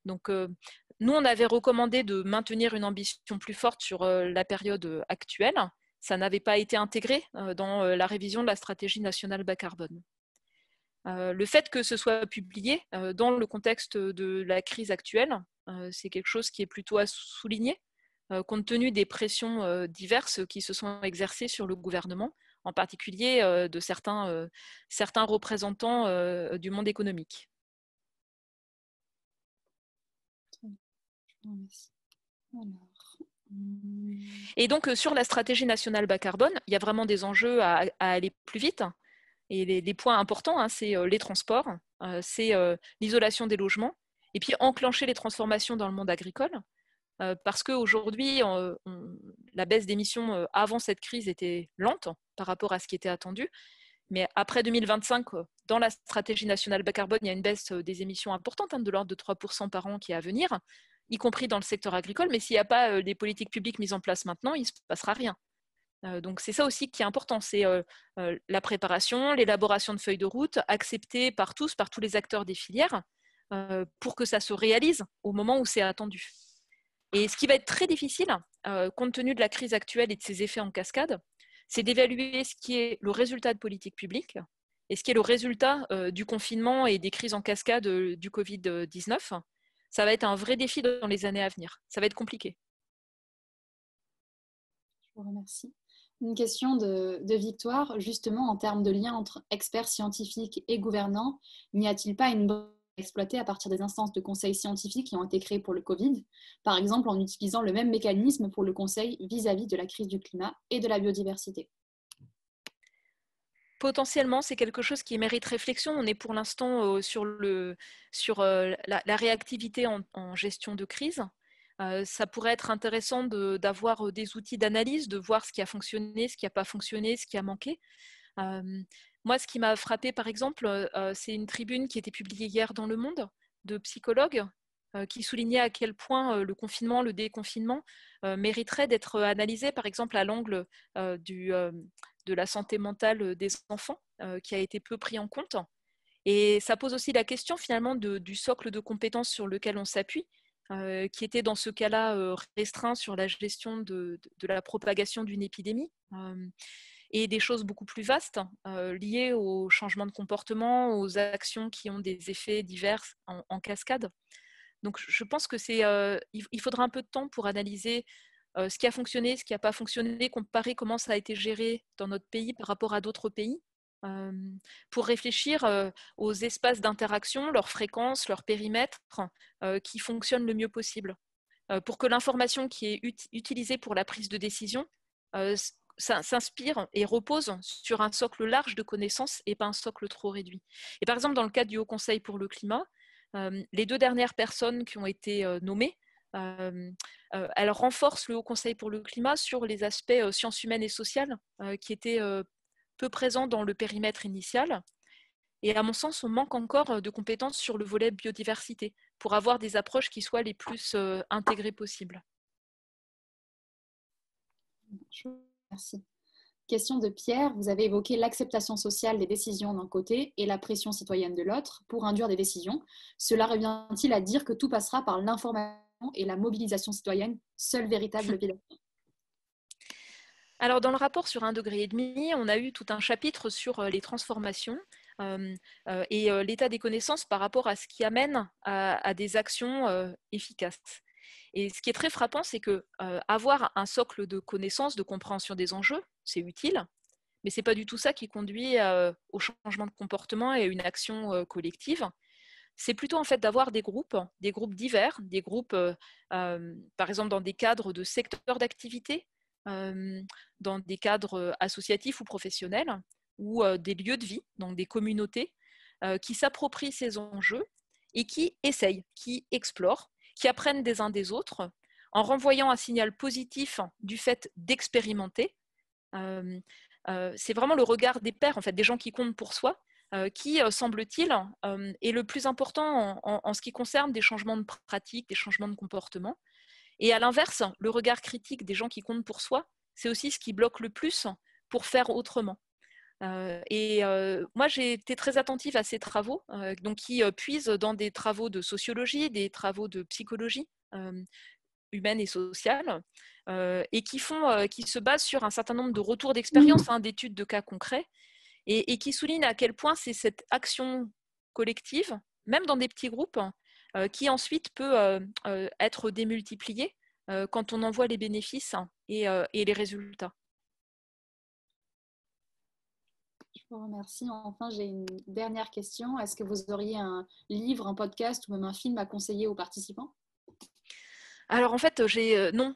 Donc nous, on avait recommandé de maintenir une ambition plus forte sur la période actuelle. Ça n'avait pas été intégré dans la révision de la stratégie nationale bas carbone. Le fait que ce soit publié dans le contexte de la crise actuelle, c'est quelque chose qui est plutôt à souligner, compte tenu des pressions diverses qui se sont exercées sur le gouvernement, en particulier de certains représentants du monde économique. Et donc, sur la stratégie nationale bas carbone, il y a vraiment des enjeux à aller plus vite. Et les points importants, hein, c'est les transports, c'est l'isolation des logements, et puis enclencher les transformations dans le monde agricole, parce qu'aujourd'hui, la baisse d'émissions avant cette crise était lente par rapport à ce qui était attendu, mais après 2025, dans la stratégie nationale bas carbone, il y a une baisse des émissions importante, hein, de l'ordre de 3% par an qui est à venir, y compris dans le secteur agricole, mais s'il n'y a pas des politiques publiques mises en place maintenant, il ne se passera rien. Donc c'est ça aussi qui est important, c'est la préparation, l'élaboration de feuilles de route, acceptées par tous les acteurs des filières, pour que ça se réalise au moment où c'est attendu. Et ce qui va être très difficile, compte tenu de la crise actuelle et de ses effets en cascade, c'est d'évaluer ce qui est le résultat de politiques publiques et ce qui est le résultat du confinement et des crises en cascade du Covid-19. Ça va être un vrai défi dans les années à venir. Ça va être compliqué. Je vous remercie. Une question de Victoire, justement en termes de lien entre experts scientifiques et gouvernants, n'y a-t-il pas une brèche exploitée à partir des instances de conseil scientifiques qui ont été créées pour le Covid, par exemple en utilisant le même mécanisme pour le conseil vis-à-vis de la crise du climat et de la biodiversité? Potentiellement, c'est quelque chose qui mérite réflexion. On est pour l'instant sur la réactivité en gestion de crise. Ça pourrait être intéressant d'avoir des outils d'analyse, de voir ce qui a fonctionné, ce qui n'a pas fonctionné, ce qui a manqué. Moi, ce qui m'a frappé, par exemple, c'est une tribune qui était publiée hier dans Le Monde de psychologues qui soulignait à quel point le confinement, le déconfinement mériterait d'être analysé, par exemple, à l'angle de la santé mentale des enfants, qui a été peu pris en compte. Et ça pose aussi la question finalement du socle de compétences sur lequel on s'appuie, qui était dans ce cas-là restreint sur la gestion de la propagation d'une épidémie, et des choses beaucoup plus vastes liées au changement de comportement, aux actions qui ont des effets divers en cascade. Donc je pense que il faudra un peu de temps pour analyser ce qui a fonctionné, ce qui n'a pas fonctionné, comparer comment ça a été géré dans notre pays par rapport à d'autres pays, pour réfléchir aux espaces d'interaction, leurs fréquences, leurs périmètres qui fonctionnent le mieux possible, pour que l'information qui est utilisée pour la prise de décision s'inspire et repose sur un socle large de connaissances et pas un socle trop réduit. Et par exemple, dans le cadre du Haut Conseil pour le climat, les 2 dernières personnes qui ont été nommées, elles renforcent le Haut Conseil pour le climat sur les aspects sciences humaines et sociales qui étaient peu présents dans le périmètre initial. Et à mon sens, on manque encore de compétences sur le volet biodiversité pour avoir des approches qui soient les plus intégrées possibles. Merci. Question de Pierre, vous avez évoqué l'acceptation sociale des décisions d'un côté et la pression citoyenne de l'autre pour induire des décisions. Cela revient-il à dire que tout passera par l'information et la mobilisation citoyenne, seul véritable pilote? Alors, dans le rapport sur 1,5 degré, on a eu tout un chapitre sur les transformations et l'état des connaissances par rapport à ce qui amène à des actions efficaces. Et ce qui est très frappant, c'est que avoir un socle de connaissances, de compréhension des enjeux, c'est utile, mais ce n'est pas du tout ça qui conduit au changement de comportement et à une action collective. C'est plutôt en fait d'avoir des groupes divers, des groupes, par exemple dans des cadres de secteurs d'activité, dans des cadres associatifs ou professionnels, ou des lieux de vie, donc des communautés, qui s'approprient ces enjeux et qui essayent, qui explorent, qui apprennent des uns des autres, en renvoyant un signal positif du fait d'expérimenter. C'est vraiment le regard des pairs, en fait, des gens qui comptent pour soi, qui, semble-t-il, est le plus important en ce qui concerne des changements de pratiques, des changements de comportement. Et à l'inverse, le regard critique des gens qui comptent pour soi, c'est aussi ce qui bloque le plus pour faire autrement. Moi, j'ai été très attentive à ces travaux, donc qui puisent dans des travaux de sociologie, des travaux de psychologie humaine et sociale, et qui se basent sur un certain nombre de retours d'expérience, d'études de cas concrets, et qui soulignent à quel point c'est cette action collective, même dans des petits groupes, qui ensuite peut être démultipliée quand on en voit les bénéfices et les résultats. Je vous remercie. Enfin, j'ai une dernière question. Est-ce que vous auriez un livre, un podcast ou même un film à conseiller aux participants? Alors en fait, non,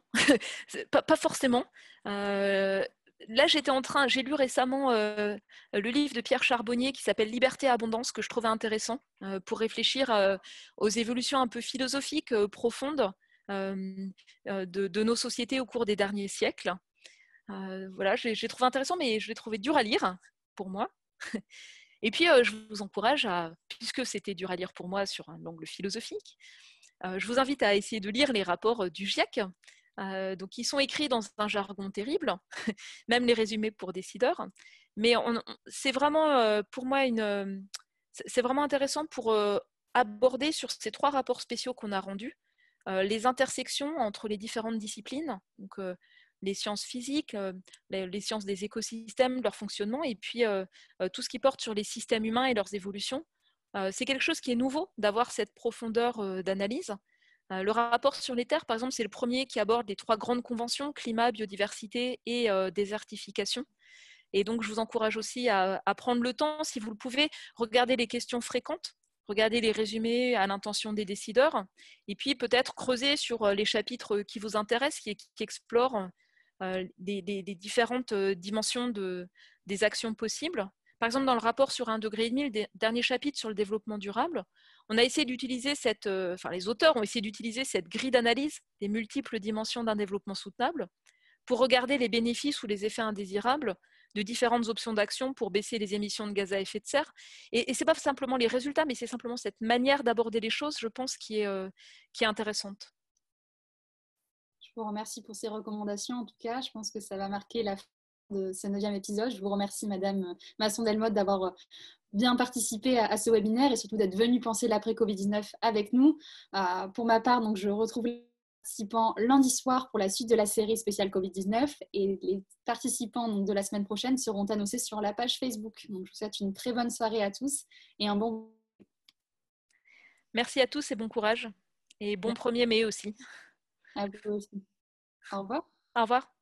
pas forcément. Là, j'ai lu récemment le livre de Pierre Charbonnier qui s'appelle Liberté et Abondance, que je trouvais intéressant pour réfléchir aux évolutions un peu philosophiques profondes de nos sociétés au cours des derniers siècles. Voilà, j'ai trouvé intéressant, mais je l'ai trouvé dur à lire pour moi. Et puis, je vous encourage puisque c'était dur à lire pour moi sur un angle philosophique, je vous invite à essayer de lire les rapports du GIEC. Donc, ils sont écrits dans un jargon terrible, même les résumés pour décideurs. Mais c'est vraiment, pour moi, c'est vraiment intéressant pour aborder sur ces 3 rapports spéciaux qu'on a rendus, les intersections entre les différentes disciplines, donc les sciences physiques, les sciences des écosystèmes, leur fonctionnement, et puis tout ce qui porte sur les systèmes humains et leurs évolutions. C'est quelque chose qui est nouveau, d'avoir cette profondeur d'analyse. Le rapport sur les terres, par exemple, c'est le premier qui aborde les 3 grandes conventions, climat, biodiversité et désertification. Et donc, je vous encourage aussi à prendre le temps, si vous le pouvez, regarder les questions fréquentes, regarder les résumés à l'intention des décideurs, et puis peut-être creuser sur les chapitres qui vous intéressent, qui explorent des différentes dimensions des actions possibles. Par exemple, dans le rapport sur 1,5 degré, le dernier chapitre sur le développement durable, on a essayé d'utiliser les auteurs ont essayé d'utiliser cette grille d'analyse des multiples dimensions d'un développement soutenable pour regarder les bénéfices ou les effets indésirables de différentes options d'action pour baisser les émissions de gaz à effet de serre. Et ce n'est pas simplement les résultats, mais c'est simplement cette manière d'aborder les choses, je pense, qui est intéressante. Je vous remercie pour ces recommandations. En tout cas, je pense que ça va marquer la fin de ce 9e épisode. Je vous remercie, Madame Masson-Delmotte, d'avoir bien participé à ce webinaire et surtout d'être venue penser l'après-Covid-19 avec nous. Pour ma part, donc, je retrouve les participants lundi soir pour la suite de la série spéciale Covid-19 et les participants donc, de la semaine prochaine seront annoncés sur la page Facebook. Donc, je vous souhaite une très bonne soirée à tous et un bon... Merci à tous et bon courage. Et bon 1er mai aussi. À vous aussi. Au revoir. Au revoir.